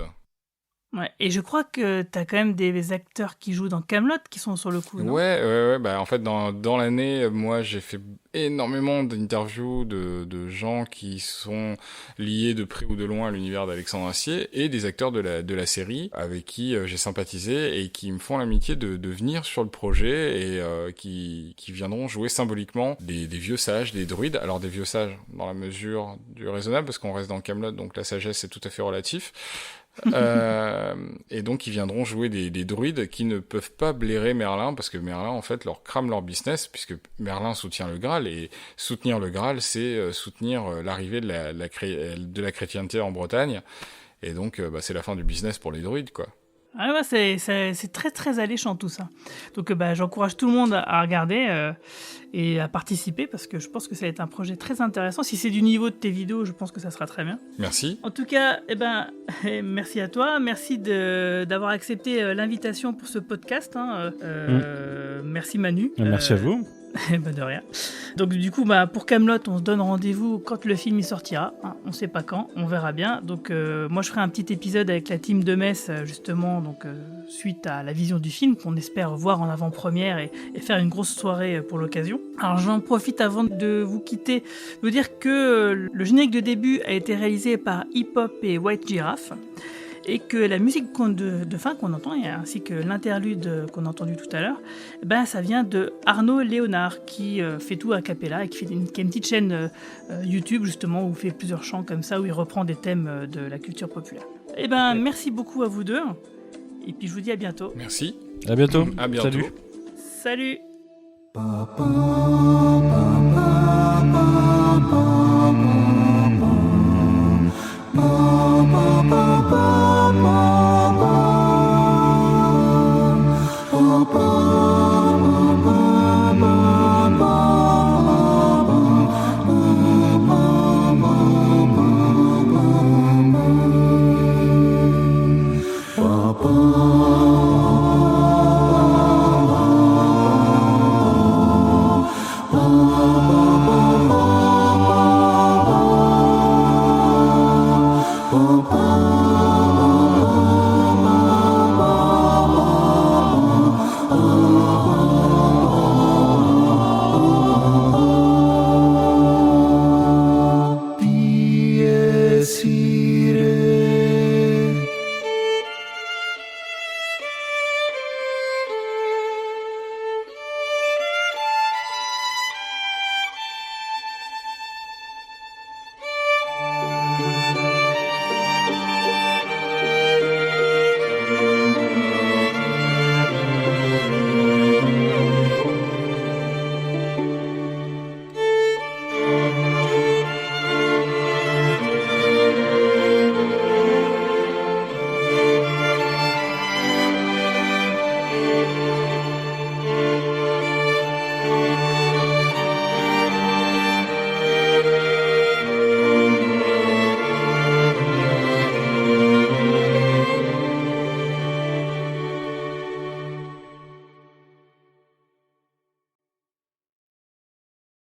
Ouais, et je crois que t'as quand même des acteurs qui jouent dans Kaamelott qui sont sur le coup, non ? Ouais, en fait, dans l'année, moi, j'ai fait énormément d'interviews de gens qui sont liés de près ou de loin à l'univers d'Alexandre Astier, et des acteurs de la série avec qui j'ai sympathisé et qui me font l'amitié de venir sur le projet et qui viendront jouer symboliquement des vieux sages, des druides. Alors des vieux sages dans la mesure du raisonnable, parce qu'on reste dans Kaamelott, donc la sagesse est tout à fait relatif. Et donc ils viendront jouer des druides qui ne peuvent pas blairer Merlin, parce que Merlin en fait leur crame leur business, puisque Merlin soutient le Graal, et soutenir le Graal c'est soutenir l'arrivée de la chrétienté en Bretagne, et donc c'est la fin du business pour les druides, quoi. Ah ouais, c'est très très alléchant tout ça. Donc j'encourage tout le monde à regarder et à participer, parce que je pense que ça va être un projet très intéressant. Si c'est du niveau de tes vidéos, je pense que ça sera très bien. Merci. En tout cas, merci à toi. Merci d'avoir accepté l'invitation pour ce podcast. Merci Manu. Merci à vous. De rien. Donc du coup, pour Kaamelott, on se donne rendez-vous quand le film y sortira. On sait pas quand, on verra bien. Donc moi, je ferai un petit épisode avec la team de Metz, justement, donc suite à la vision du film, qu'on espère voir en avant-première et faire une grosse soirée pour l'occasion. Alors j'en profite avant de vous quitter, de vous dire que le générique de début a été réalisé par Hip Hop et White Giraffe, et que la musique de fin qu'on entend, ainsi que l'interlude qu'on a entendu tout à l'heure, ça vient de Arnaud Léonard, qui fait tout a cappella, et qui a une petite chaîne YouTube, justement, où il fait plusieurs chants comme ça, où il reprend des thèmes de la culture populaire. Merci beaucoup à vous deux, et puis je vous dis à bientôt. Merci. À bientôt. À bientôt. Salut. Salut. Papa.